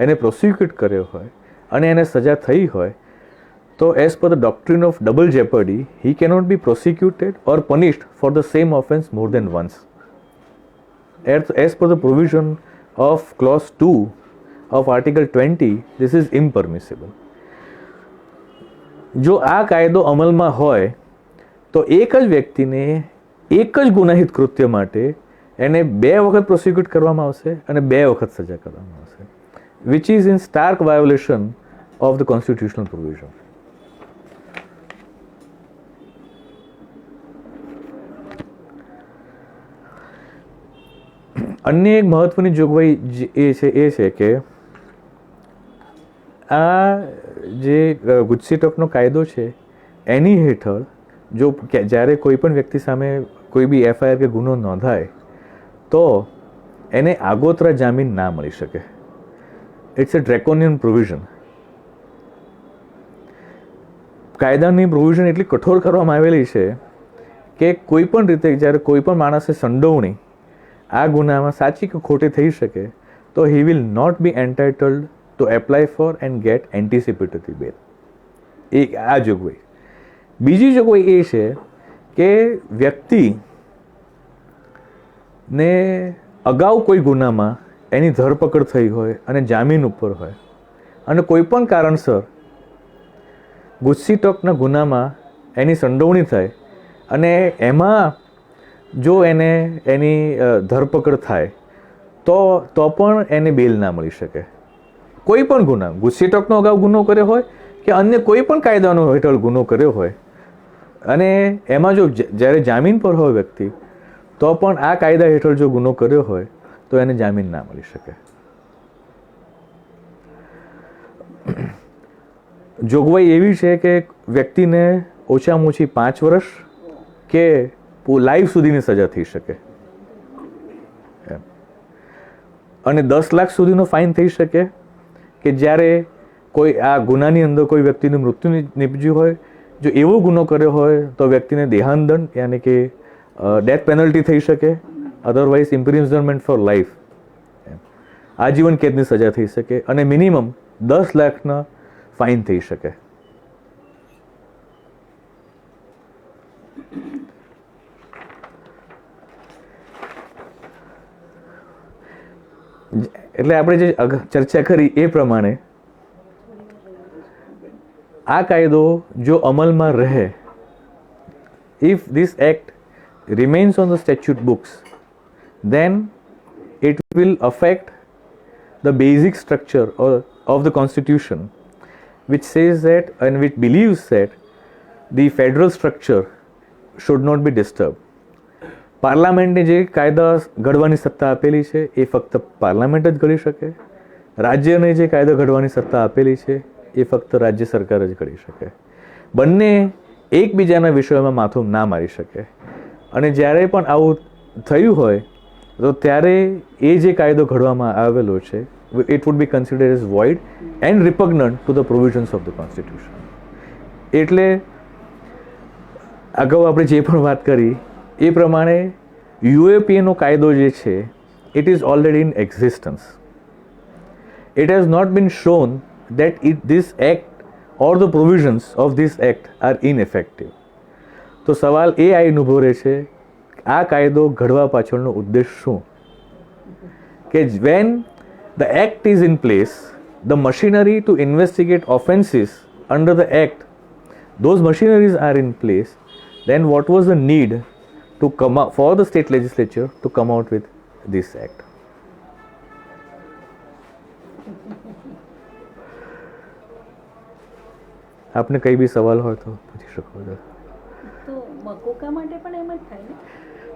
એને પ્રોસિક્યુટ કર્યો હોય અને એને સજા થઈ હોય તો as per the doctrine of double jeopardy he cannot be prosecuted or punished for the same offence more than once. As per the provision of clause 2 of article 20, this is impermissible. જો આ કાયદો અમલમાં હોય તો એક જ વ્યક્તિને એક જ ગુનાહિત કૃત્ય માટે એને બે વખત પ્રોસિક્યુટ કરવામાં આવશે અને બે વખત સજા કરવામાં આવશે, which is in stark violation of the constitutional provision. અન્ય એક મહત્વની જોગવાઈ એ છે કે આ જે ગુજસીટોકનો કાયદો છે એની હેઠળ જો જ્યારે કોઈ પણ વ્યક્તિ સામે કોઈ બી એફઆઈઆર કે ગુનો નોંધાય તો એને આગોતરા જામીન ના મળી શકે. It's a draconian provision. કાયદાની પ્રોવિઝન એટલી કઠોર કરવામાં આવેલી છે કે કોઈ પણ રીતે જ્યારે કોઈ પણ માણસે સંડોવણી આ ગુનામાં સાચી કે ખોટી થઈ શકે તો he will not be entitled to apply for and get anticipatory bail. એ આ જોગવાઈ. બીજી જોગવાઈ એ છે કે વ્યક્તિને અગાઉ કોઈ ગુનામાં એની ધરપકડ થઈ હોય અને જામીન ઉપર હોય અને કોઈ પણ કારણસર ગુજસીટોકના ગુનામાં એની સંડોવણી થાય અને એમાં જો એને એની ધરપકડ થાય તો પણ એને બેલ ના મળી શકે. કોઈ પણ ગુના, ગુજસીટોકનો અગાઉ ગુનો કર્યો હોય કે અન્ય કોઈ પણ કાયદાનો હેઠળ ગુનો કર્યો હોય અને એમાં જો જ્યારે જામીન પર હોય વ્યક્તિ તો પણ આ કાયદા હેઠળ જો ગુનો કર્યો હોય તો એને જામીન ના મળી શકે. જોગવાઈ એવી છે કે વ્યક્તિને ઓછામાં ઓછી 5 વર્ષ કે લાઈફ સુધીની સજા થઈ શકે અને 10 લાખ સુધીનો ફાઇન થઈ શકે કે જ્યારે કોઈ આ ગુનાની અંદર કોઈ વ્યક્તિનું મૃત્યુ નીપજ્યું હોય. જો એવો ગુનો કર્યો હોય તો વ્યક્તિને દેહાંત દંડ યાની કે ડેથ પેનલ્ટી થઈ શકે, અધરવાઇઝ ઇમ્પ્રિઝનમેન્ટ ફોર લાઈફ, આજીવન કેદની સજા થઈ શકે અને મિનિમમ 10 લાખના ફાઇન થઈ શકે. એટલે આપણે જે ચર્ચા કરી એ પ્રમાણે આ કાયદો જો અમલમાં રહે, if this act remains on the statute books, then it will affect the basic structure of the constitution, which says that and which believes that the federal structure should not be disturbed. પાર્લામેન્ટને જે કાયદા ઘડવાની સત્તા આપેલી છે એ ફક્ત parliament જ ઘડી શકે. રાજ્યને જે કાયદો ઘડવાની સત્તા આપેલી છે એ ફક્ત રાજ્ય સરકાર જ ઘડી શકે. બંને એકબીજાના વિષયોમાં માથું ના મારી શકે. અને જ્યારે પણ આવું થયું હોય તો ત્યારે એ જે કાયદો ઘડવામાં આવેલો છે it would be considered as void and repugnant to the provisions of the constitution. એટલે અગાઉ આપણે જે પણ વાત કરી એ પ્રમાણે યુએપીએનો કાયદો જે છે it is already in existence. It has not been shown that this act or the provisions of this act are ineffective. તો સવાલ એ આવીને ઊભો રહે છે આ કાયદો ઘડવા પાછળનો ઉદ્દેશ શું? કે when the act is in place, the machinery to investigate offences under the act, those machineries are in place, then what was the need to come out for the state legislature to come out with this act? આપને કઈ બી સવાલ હોય તો પૂછી શકો છો. તો મકોકા માટે પણ એમ જ થાય ને?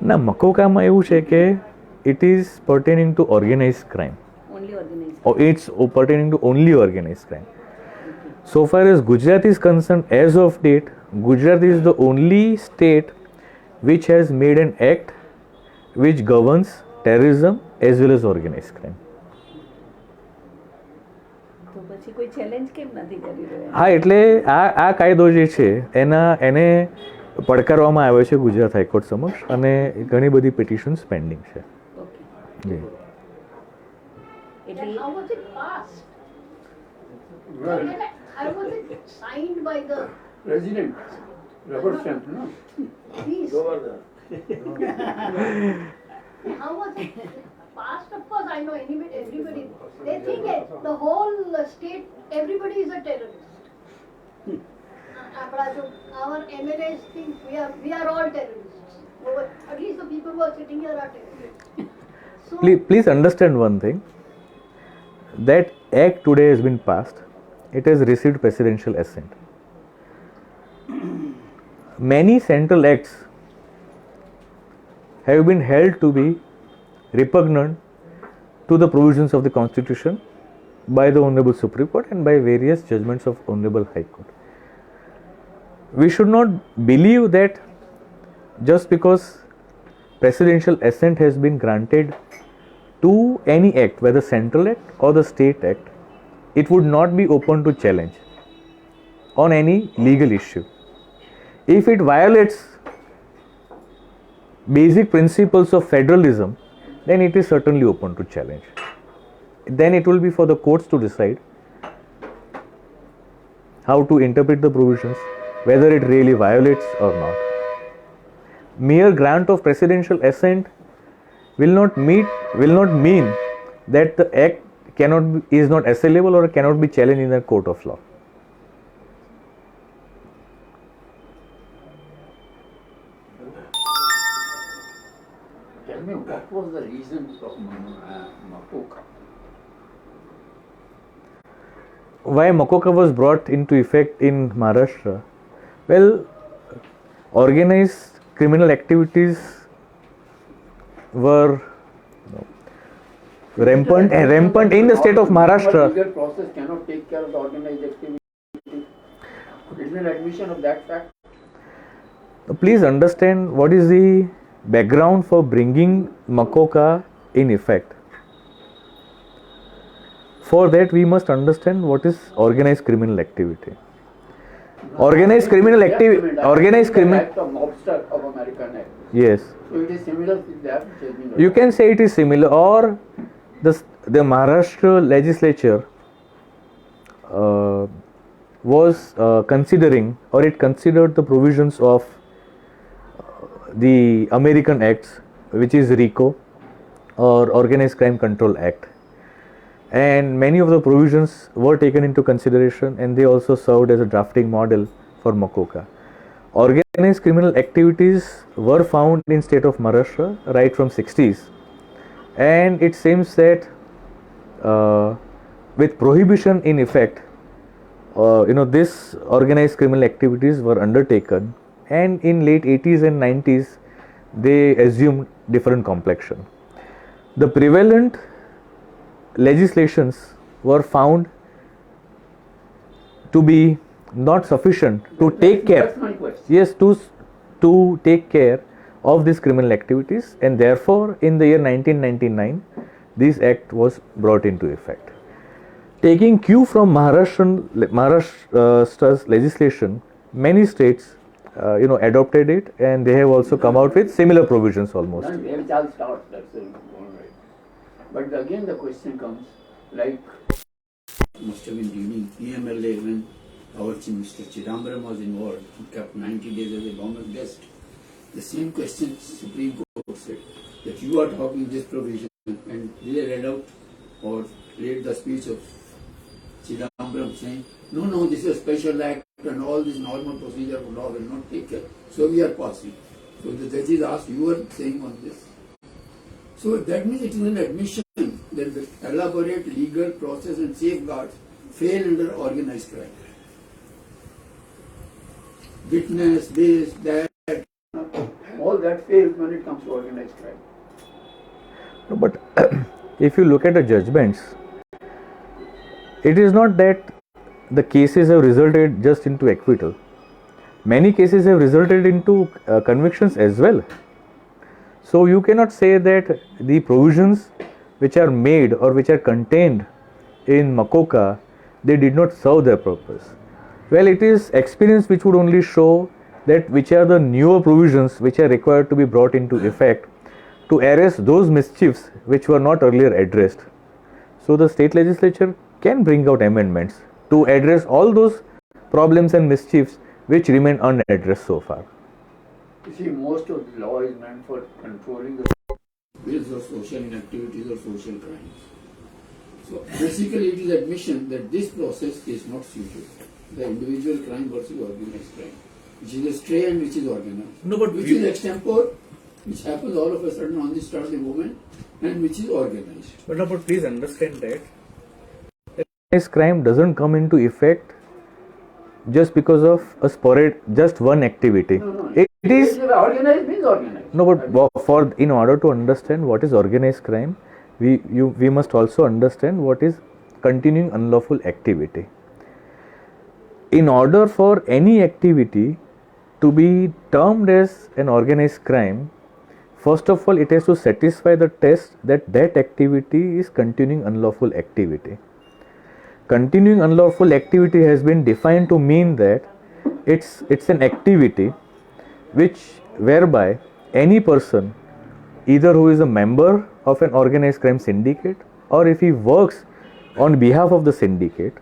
ના, મકોકામાં એવું છે કે it is pertaining to organized crime. Only organise. Or it's pertaining to only organized crime. So far as Gujarat is concerned, as of date, Gujarat is the only state which has made an act which governs terrorism as well as organized crime. તો પછી કોઈ challenge કેમ નથી કરી રહ્યો? હા, એટલે આ કાયદો જે છે એને પડકારવામાં આવ્યો છે ગુજરાત હાઈકોર્ટ સમક્ષ અને ઘણી બધી પિટિશન્સ પેન્ડિંગ છે. ઓકે. જી. Then how was it passed? Well, How was it signed by the President, rubber stamp, no? these? How was it passed? Of course, I know everybody. They think that the whole state, everybody is a terrorist. Our MLAs think we are all terrorists. At least the people who are sitting here are terrorists. So, Please understand one thing. That act today has been passed. It has received presidential assent. Many central acts have been held to be repugnant to the provisions of the Constitution by the Honorable Supreme Court and by various judgments of Honorable High Court. We should not believe that just because presidential assent has been granted to any act, whether central act or the state act, it would not be open to challenge on any legal issue. If it violates basic principles of federalism, then it is certainly open to challenge. Then it will be for the courts to decide how to interpret the provisions, whether it really violates or not. Mere grant of presidential assent will not mean that the act is not assailable or cannot be challenged in a court of law. Tell me, what was the reason of Makoka? Why Makoka was brought into effect in Maharashtra? Well, organized criminal activities were rampant in the state of Maharashtra. Legal process cannot take care of the organized activity. Isn't an admission of that fact? Please understand what is the background for bringing MACOCA in effect. For that, we must understand what is organized criminal activity. Organized criminal activity. Organized criminal. Act of Mobster of American Act. Yes. So it is similar to that. Which has been You can say it is similar, or the Maharashtra legislature was considering, or it considered the provisions of the American Acts, which is RICO or Organized Crime Control Act, and many of the provisions were taken into consideration, and they also served as a drafting model for MACOCA. Organized criminal activities were found in state of Maharashtra right from 60s, and it seems that with prohibition in effect, this organized criminal activities were undertaken, and in late 80s and 90s they assumed different complexion. The prevalent legislations were found to be not sufficient to take care. That's my question. Yes, to take care of these criminal activities, and therefore in the year 1999 this act was brought into effect. Taking cue from Maharashtra's legislation, many states adopted it, and they have also come out with similar provisions almost. Which all start, that's all right. But again the question comes, like must have been reading PMLA when our chief Mr. Chidambaram was involved, he kept 90 days as a government guest. The same question Supreme Court said, that you are talking this provision, and they read out or read the speech of Chidambaram saying, no, this is a special act and all this normal procedure of law will not take care. So we are passing. So the judges asked, you are saying on this. So that means it is an admission that the elaborate legal process and safeguards fail under organized crime. Witness, this, that, all that fails when it comes to organized crime. No, but if you look at the judgments, it is not that the cases have resulted just into acquittal. Many cases have resulted into convictions as well. So you cannot say that the provisions which are made or which are contained in MACOCA, they did not serve their purpose. Well, it is experience which would only show that which are the newer provisions which are required to be brought into effect to arrest those mischiefs which were not earlier addressed. So the state legislature can bring out amendments to address all those problems and mischiefs which remain unaddressed so far. You see, most of the law is meant for controlling the bills of social inactivities or social crimes. So basically it is admission that this process is not suited. The individual crime versus organized crime, which is a stray and which is organized. No, but which is extempore, which happens all of a sudden on the start of the movement, and which is organized. But please understand that organized crime doesn't come into effect just because of a sporadic, just one activity. No. It is Organized means organized. no, but in order to understand what is organized crime, we must also understand what is continuing unlawful activity. In order for any activity to be termed as an organized crime, first of all, it has to satisfy the test that that activity is continuing unlawful activity. Continuing unlawful activity has been defined to mean that it's an activity whereby any person, either who is a member of an organized crime syndicate or if he works on behalf of the syndicate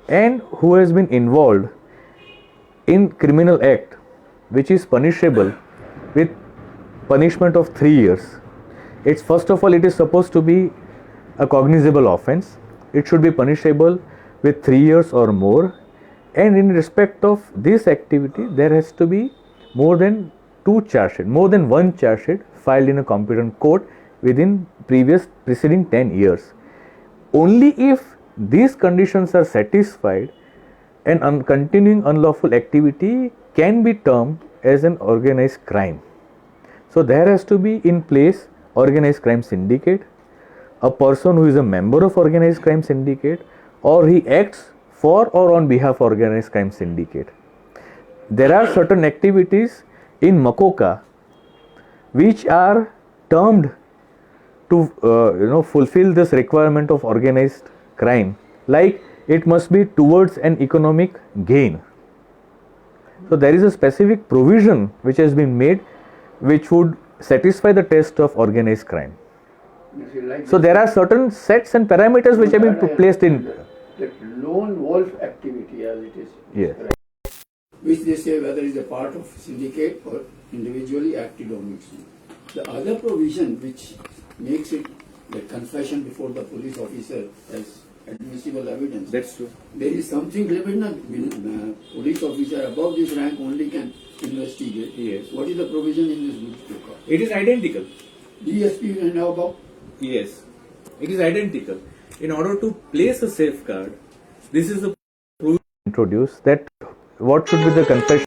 and who has been involved in criminal act which is punishable with punishment of 3 years. It's first of all, it is supposed to be a cognizable offense. It should be punishable with 3 years or more, and in respect of this activity there has to be more than one charge sheet filed in a competent court within preceding 10 years. Only if these conditions are satisfied, an continuing unlawful activity can be termed as an organized crime. So there has to be in place organized crime syndicate, a person who is a member of organized crime syndicate, or he acts for or on behalf of organized crime syndicate. There are certain activities in Makoka which are termed to fulfill this requirement of organized crime, like it must be towards an economic gain. So there is a specific provision which has been made which would satisfy the test of organized crime. So there are certain sets and parameters which have been placed in. That lone wolf activity, as it is. Yes. Which they say whether it is a part of syndicate or individually acted on its own. The other provision which makes it the confession before the police officer as admissible evidence. That's true. There is something limited. Police officer above this rank only can investigate. Yes. What is the provision in this GUJCTOC Act? It is identical. DSP and above. Yes, it is identical. In order to place a safeguard, this is the provision introduced that what should be the confession,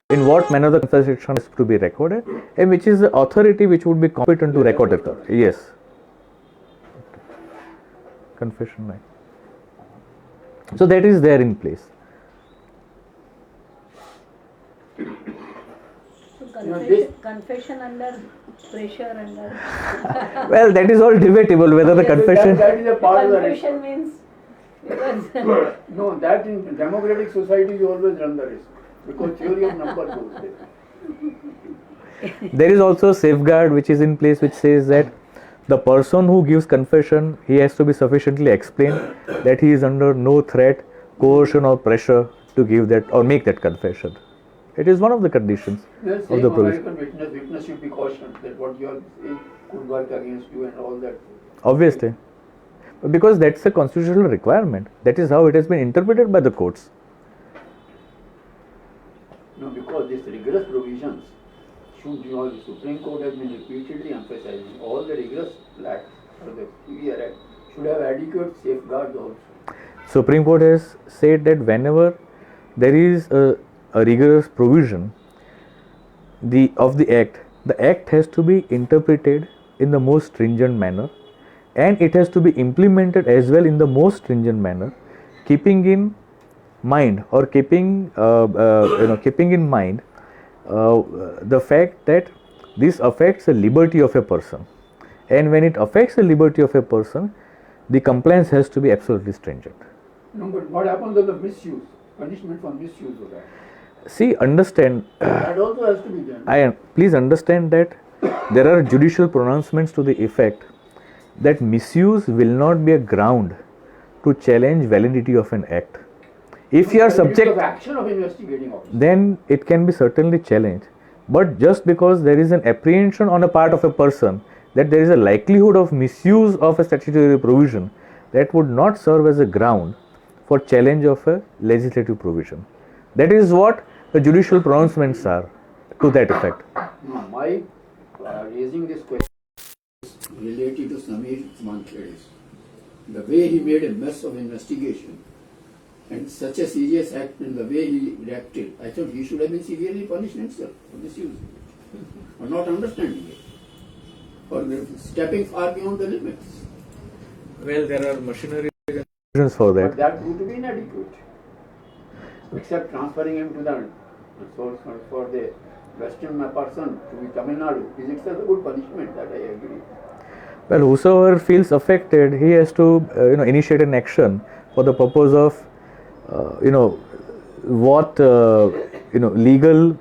in what manner the confession is to be recorded, and which is the authority which would be competent to record it. Yes. Confession, right. So that is there in place. So confession under pressure, under Well, that is all debatable whether the confession. That is a part of the risk. confession means because No, that in democratic society you always run the risk because theory of number goes there. There is also a safeguard which is in place which says that the person who gives confession, he has to be sufficiently explained that he is under no threat, coercion or pressure to give that or make that confession. It is one of the conditions of the provision. American witness should be cautioned that what you are saying could work against you and all that. Obviously. Because that's a constitutional requirement. That is how it has been interpreted by the courts. No, because these rigorous provisions should, the Supreme Court has been repeatedly emphasizing all the rigorous acts or the severe act should have adequate safeguards also. Supreme Court has said that whenever there is a rigorous provision of the act has to be interpreted in the most stringent manner, and it has to be implemented as well in the most stringent manner, keeping in mind or keeping in mind the fact that this affects the liberty of a person, and when it affects the liberty of a person, the compliance has to be absolutely stringent. No, but what happens to the misuse? Punishment for misuse of that? See, understand. That also has to be done. Please understand that there are judicial pronouncements to the effect that misuse will not be a ground to challenge validity of an act. If you are subject, of action of investigating officer, then it can be certainly challenged. But just because there is an apprehension on a part of a person that there is a likelihood of misuse of a statutory provision, that would not serve as a ground for challenge of a legislative provision. That is what the judicial pronouncements are to that effect. My raising this question is related to Samir Mankhed's. The way he made a mess of investigation and such a serious act and the way he reacted, I thought he should have been severely punished himself for misuse, for not understanding it, for stepping far beyond the limits. Well, there are machinery reasons for that. But that would be inadequate, except transferring him to the source for the Western person to be Tamil Nadu is itself a good punishment, that I agree. Well, whosoever feels affected, he has to initiate an action for the purpose of what legal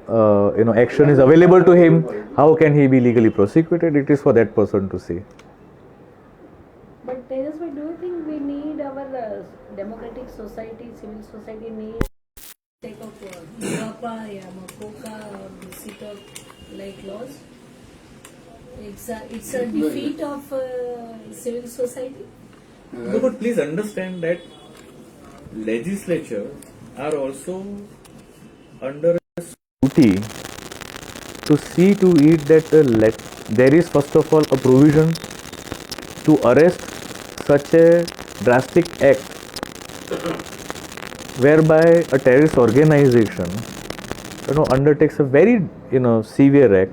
action is available to him. How can he be legally prosecuted? It is for that person to see. But Tejas, do you think we need our democratic society, civil society needs take up Europa, Makoka or GUJCTOC like laws? It's a defeat of civil society. No, but please understand that legislature are also under a duty to see to it that there is first of all a provision to arrest such a drastic act whereby a terrorist organization undertakes a very severe act,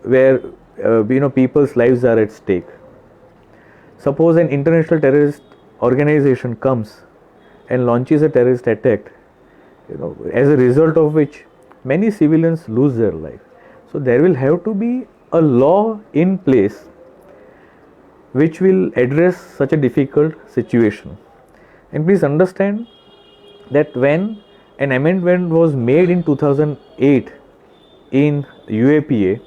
where people's lives are at stake. Suppose an international terrorist organization comes and launches a terrorist attack, as a result of which many civilians lose their life. So there will have to be a law in place which will address such a difficult situation. And please understand that when an amendment was made in 2008 in UAPA,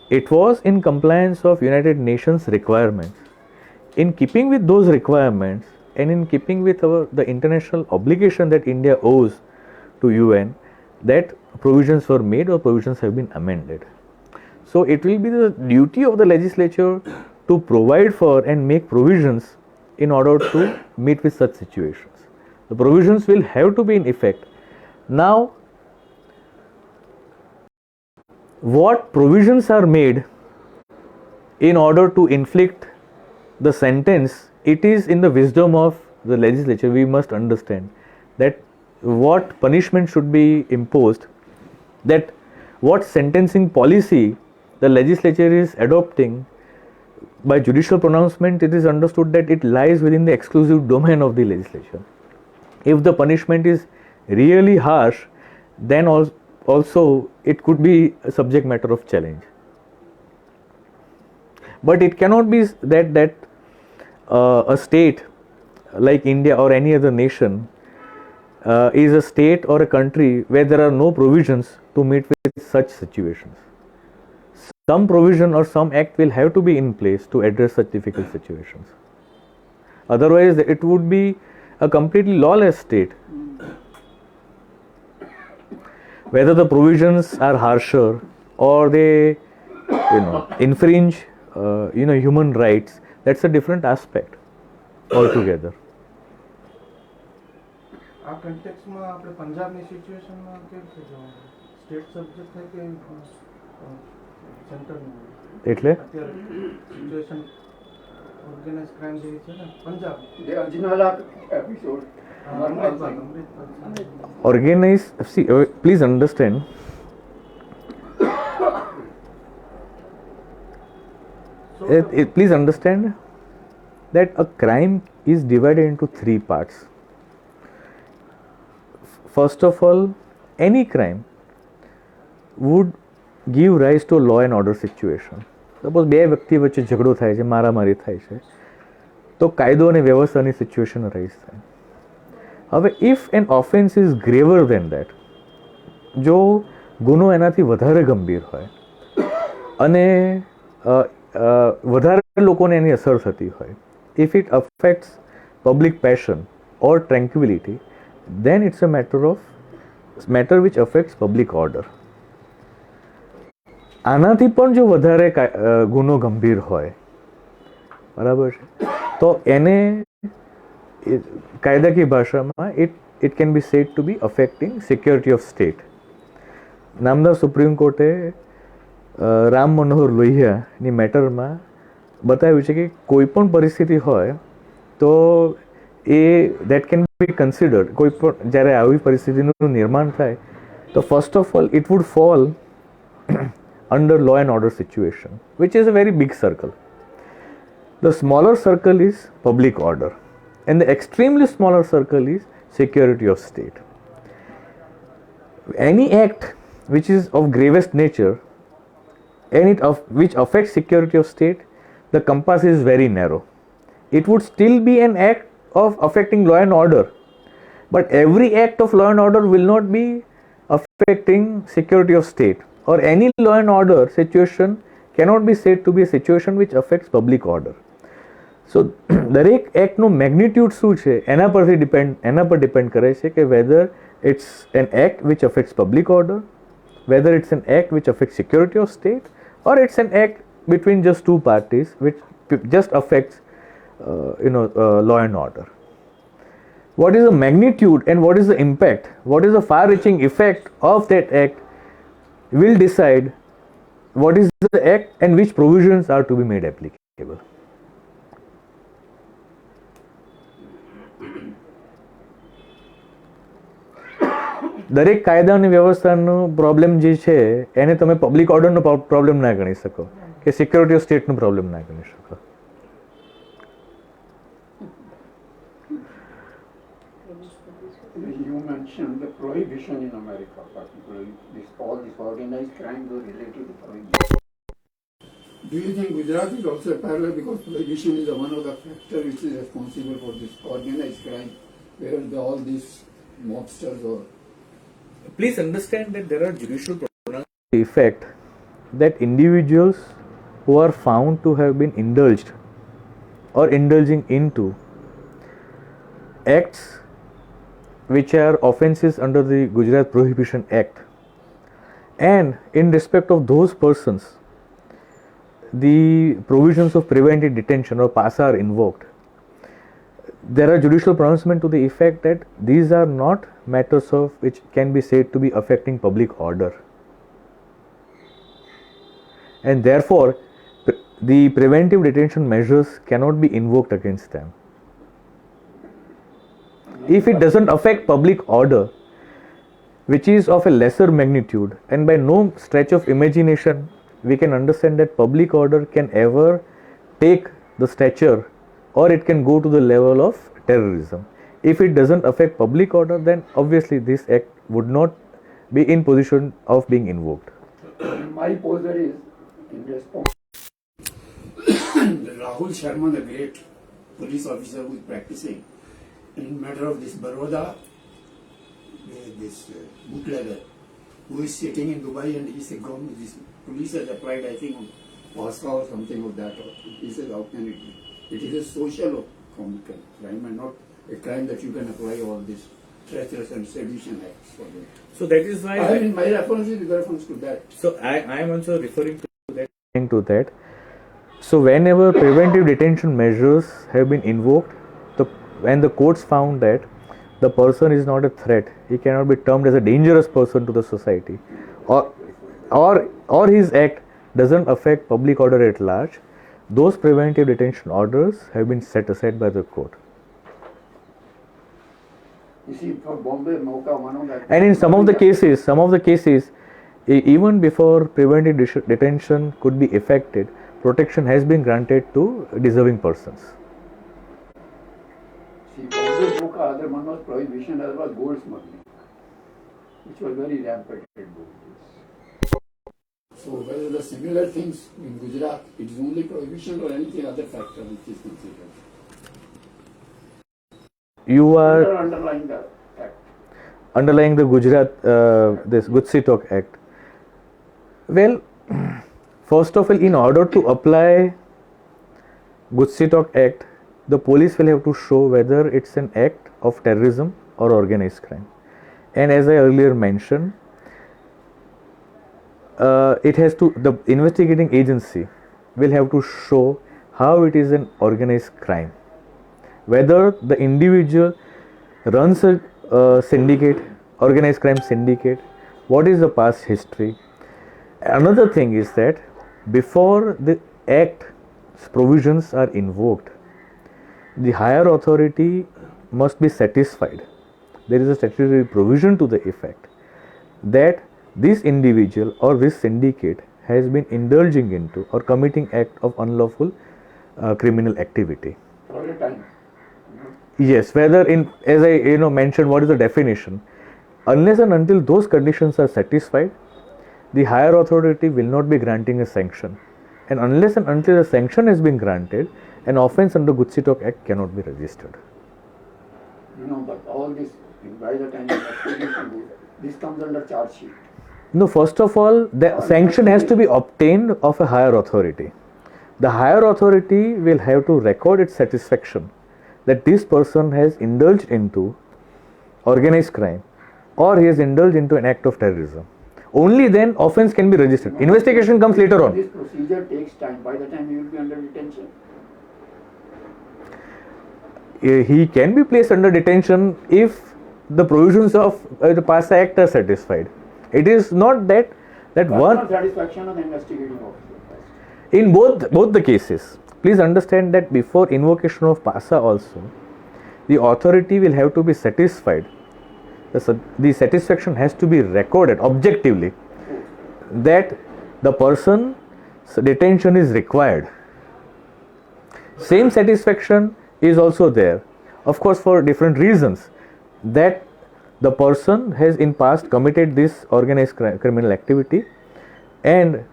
it was in compliance of United Nations requirements. In keeping with those requirements and in keeping with the international obligation that India owes to UN, that provisions were made or provisions have been amended. So it will be the duty of the legislature to provide for and make provisions in order to meet with such situations. The provisions will have to be in effect. Now, what provisions are made in order to inflict the sentence, it is in the wisdom of the legislature. We must understand that what punishment should be imposed, that what sentencing policy the legislature is adopting. By judicial pronouncement, it is understood that it lies within the exclusive domain of the legislature. If the punishment is really harsh, then also it could be a subject matter of challenge. But it cannot be that a state like India or any other nation is a state or a country where there are no provisions to meet with such situations. Some provision or some act will have to be in place to address such difficult situations. Otherwise, it would be a completely lawless state. Whether the provisions are harsher or they, infringe, human rights, that's a different aspect altogether. આ કન્ટેક્સમાં આપણે પંજાબની સિચ્યુએશનમાં કેમ છે જોવાનું state subject છે કે સેન્ટરનું એટલે અત્યારે સિચ્યુએશન ઓર્ગેનાઇઝ ક્રાઇમ જેવી છે ને Punjab The Ajnala episode. Amritsar organize, see, please understand please understand that a crime is divided into three parts. First of all, any crime would give rise to a law and order situation. Suppose બે વ્યક્તિ વચ્ચે ઝઘડો થાય છે, મારામારી થાય છે, તો કાયદો અને વ્યવસ્થાની સિચ્યુએશન રાઇઝ થાય. હવે if an offence is graver than that, જો ગુનો એનાથી વધારે ગંભીર હોય અને વધારે લોકોને એની અસર થતી હોય, if it affects public passion or tranquility, then it's a matter which affects public order. આનાથી પણ જો વધારે ગુનો ગંભીર હોય, બરાબર છે, તો એને કાયદાકીય ભાષામાં it can be said to be affecting security of state. નામદાર સુપ્રીમ કોર્ટે રામ મનોહર લોહિયાની મેટરમાં બતાવ્યું છે કે કોઈ પણ પરિસ્થિતિ હોય તો that can be considered, કોઈ પણ જ્યારે આવી પરિસ્થિતિનું નિર્માણ થાય તો first of all it would fall under law and order situation, which is a very big circle. The smaller circle is public order and the extremely smaller circle is security of state. Any act which is of gravest nature and which affects security of state, the compass is very narrow. It would still be an act of affecting law and order, but every act of law and order will not be affecting security of state, or any law and order situation cannot be said to be a situation which affects public order. So દરેક એક્ટનું magnitude શું છે એના પર depend કરે છે કે whether it's an act which affects public order, whether it's an act which affects security of state, or it's an act between just two parties which just affects law and order. What is the magnitude and what is the impact, what is the far-reaching effect of that act will decide what is the act and which provisions are to be made applicable. દરેક કાયદા અને વ્યવસ્થાનો problem જે છે એને તમે public ઓર્ડરનો problem ના ગણી શકો કે સિક્યોરિટી ઓફ સ્ટેટનો પ્રોબ્લેમ ના ગણી શકો. You mentioned the prohibition in America, particularly all this organized crime was related to prohibition. Do you think Gujarat is also a parallel because prohibition is one of the factors which is responsible for this organized crime, where all these mobsters or... Please understand that there are judicial pronouncements. The effect that individuals who are found to have been indulged or indulging into acts which are offences under the Gujarat Prohibition Act, and in respect of those persons the provisions of preventive detention or PASA are invoked. There are judicial pronouncements to the effect that these are not matters of which can be said to be affecting public order, and therefore the preventive detention measures cannot be invoked against them. If it doesn't affect public order, which is of a lesser magnitude, and by no stretch of imagination we can understand that public order can ever take the stature or it can go to the level of terrorism. If it doesn't affect public order, then obviously this act would not be in position of being invoked. My poser is in response. Rahul Sharma, the great police officer who is practicing in matter of this Baroda, this bootlegger who is sitting in Dubai, and he said, this police has applied, I think, PASA or something of that. He says, how can it be? It is a social crime and not a crime that you can apply all these treacherous and sedition acts for them. So that is why I mean, my reference is with reference to that. So I am also referring to that. So whenever preventive detention measures have been invoked, when the courts found that the person is not a threat, he cannot be termed as a dangerous person to the society, or his act doesn't affect public order at large, those preventive detention orders have been set aside by the court. You see, for Bombay, Mocha, one of that. And in some of the cases, even before preventive detention could be effected, protection has been granted to deserving persons. See, Bombay, Mocha, other one was prohibition, other was gold smuggling, which was very rampant in those days. So whether the similar things in Gujarat, it is only prohibition or anything other factor which is considered? You are underlying the act. Underlying the Gujarat, this GUJCTOC Act. Well, first of all, in order to apply GUJCTOC Act, the police will have to show whether it's an act of terrorism or organized crime. And as I earlier mentioned, the investigating agency will have to show how it is an organized crime, whether the individual runs a syndicate, organized crime syndicate, what is the past history. Another thing is that before the act's provisions are invoked, the higher authority must be satisfied. There is a statutory provision to the effect that this individual or this syndicate has been indulging into or committing act of unlawful criminal activity. For a time. Yes, whether in, as I mentioned, what is the definition? Unless and until those conditions are satisfied, the higher authority will not be granting a sanction. And unless and until a sanction has been granted, an offence under GUJCTOC Act cannot be registered. But all this, by the time this comes under charge sheet. No, first of all, the sanction has to be obtained of a higher authority. The higher authority will have to record its satisfaction that this person has indulged into organized crime or he has indulged into an act of terrorism. Only then offence can be registered. Investigation comes later on. This procedure takes time. By the time he will be under detention. He can be placed under detention if the provisions of the PASA Act are satisfied. It is not that one. Satisfaction of the investigating officer. In both the cases, please understand that before invocation of PASA also, the authority will have to be satisfied the satisfaction has to be recorded objectively that the person's detention is required. Same satisfaction is also there, of course, for different reasons, that the person has in past committed this organized criminal activity, and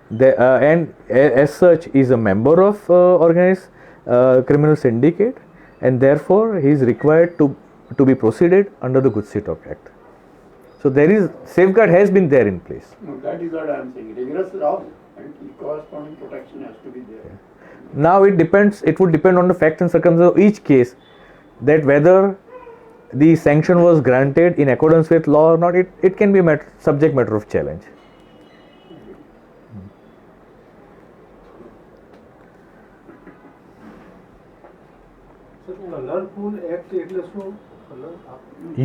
as such is a member of organized criminal syndicate, and therefore he is required to be proceeded under the GUJCTOC Act. So there is safeguard has been there in place. No, that is what I am saying. Rigorous law and corresponding protection has to be there. Now it would depend on the facts and circumstances of each case, that whether the sanction was granted in accordance with law or not. It can be subject matter of challenge. Colourful act એટલે શું?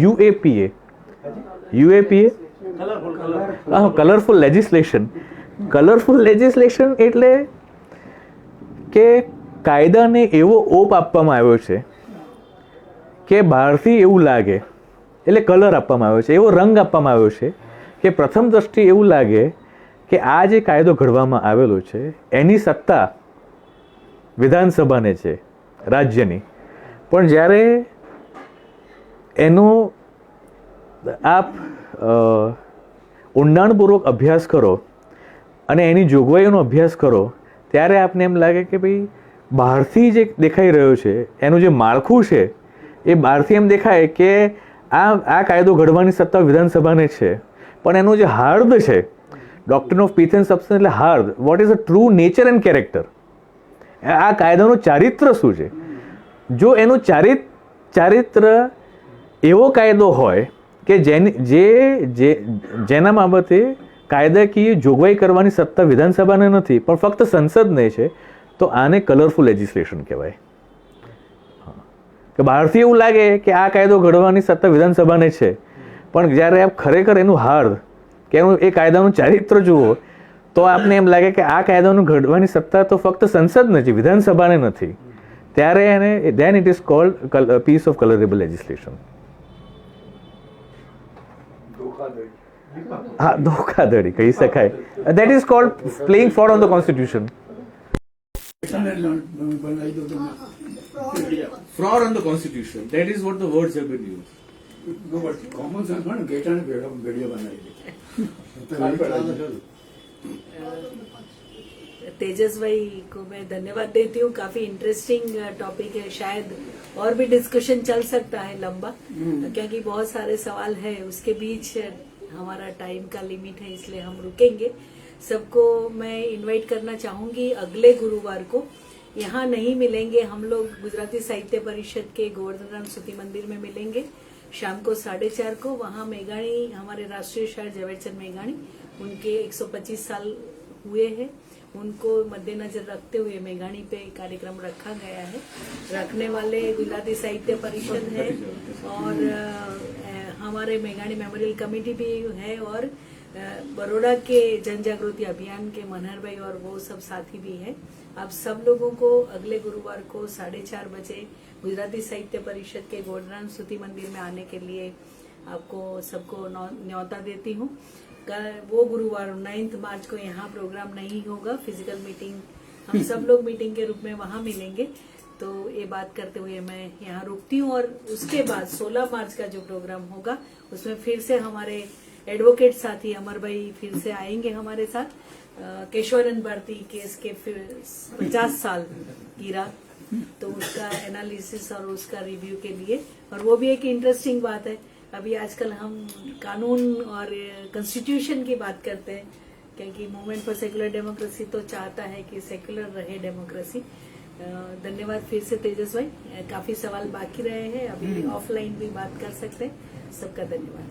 UAPA colourful legislation. Colourful legislation એટલે કે કાયદાને એવો ઓપ આપવામાં આવ્યો છે કે બહારથી એવું લાગે, એટલે કલર આપવામાં આવ્યો છે, એવો રંગ આપવામાં આવ્યો છે કે પ્રથમ દ્રષ્ટિએ એવું લાગે કે આ જે કાયદો ઘડવામાં આવેલો છે એની સત્તા વિધાનસભાને છે, રાજ્યની. પણ જ્યારે એનો આપ ઊંડાણપૂર્વક અભ્યાસ કરો અને એની જોગવાઈઓનો અભ્યાસ કરો ત્યારે આપને એમ લાગે કે ભાઈ બહારથી જે દેખાઈ રહ્યો છે એનું જે માળખું છે એ બહારથી એમ દેખાય કે આ કાયદો ઘડવાની સત્તા વિધાનસભાને છે, પણ એનું જે હાર્દ છે, doctrine of pith and substance એટલે હાર્દ, what is a true nature and character, આ કાયદાનું ચારિત્ર શું છે. જો એનું ચારિત્ર એવો કાયદો હોય કે જેના બાબતે કાયદાકીય જોગવાઈ કરવાની સત્તા વિધાનસભાને નથી પણ ફક્ત સંસદને છે, તો આને કલરફુલ લેજિસ્લેશન કહેવાય. કે બહારથી એવું લાગે કે આ કાયદો ઘડવાની સત્તા વિધાનસભાને છે, પણ જ્યારે આપ ખરેખર એનું હાર્દ કે એનું એ કાયદાનું ચારિત્ર જુઓ તો આપને એમ લાગે કે આ કાયદાનું ઘડવાની સત્તા તો ફક્ત સંસદને છે, વિધાનસભાને નથી. ત્યારે એને then it is called a piece of colorable legislation. હા, ધોખાધડી કહી શકાય. That is called playing fraud on the constitution. Fraud on the constitution. That is what the words have been used. No, but common sense में gate ने video बनाई. तेजस भाई को मैं धन्यवाद देती हूँ. काफी इंटरेस्टिंग टॉपिक है, शायद और भी डिस्कशन चल सकता है लंबा, क्योंकि बहुत सारे सवाल है. उसके बीच हमारा टाइम का लिमिट है, इसलिए हम रुकेंगे. सबको मैं इनवाइट करना चाहूंगी अगले गुरुवार को. यहाँ नहीं मिलेंगे हम लोग, गुजराती साहित्य परिषद के गोवर्धन राम स्तुति मंदिर में मिलेंगे शाम को 4:30 को. वहाँ मेघाणी, हमारे राष्ट्रीय शायर झवेरचंद मेघाणी, उनके 125 साल हुए हैं, उनको मद्देनजर रखते हुए मेघाणी पे कार्यक्रम रखा गया है. रखने वाले गुजराती साहित्य परिषद है और हमारे मेघाणी मेमोरियल कमेटी भी है, और बड़ौदा के जन जागृति अभियान के मनहर भाई और वो सब साथी भी है. आप सब लोगों को अगले गुरुवार को 4:30 बजे गुजराती साहित्य परिषद के गोवर्धन स्तुति मंदिर में आने के लिए आपको सबको न्योता देती हूँ. वो गुरुवार 9 मार्च को यहाँ प्रोग्राम नहीं होगा, फिजिकल मीटिंग, हम सब लोग मीटिंग के रूप में वहाँ मिलेंगे. तो ये बात करते हुए मैं यहाँ रुकती हूँ. और उसके बाद 16 मार्च का जो प्रोग्राम होगा उसमें फिर से हमारे एडवोकेट साथी अमर भाई फिर से आएंगे हमारे साथ. केशवानंद भारती केस के 50 साल गिरा, तो उसका एनालिसिस और उसका रिव्यू के लिए. और वो भी एक इंटरेस्टिंग बात है. अभी आजकल हम कानून और कॉन्स्टिट्यूशन की बात करते हैं, क्योंकि मूवमेंट फॉर सेक्युलर डेमोक्रेसी तो चाहता है कि सेक्युलर रहे डेमोक्रेसी. धन्यवाद फिर से तेजस भाई. काफी सवाल बाकी रहे हैं, अभी ऑफलाइन भी बात कर सकते हैं. सबका धन्यवाद.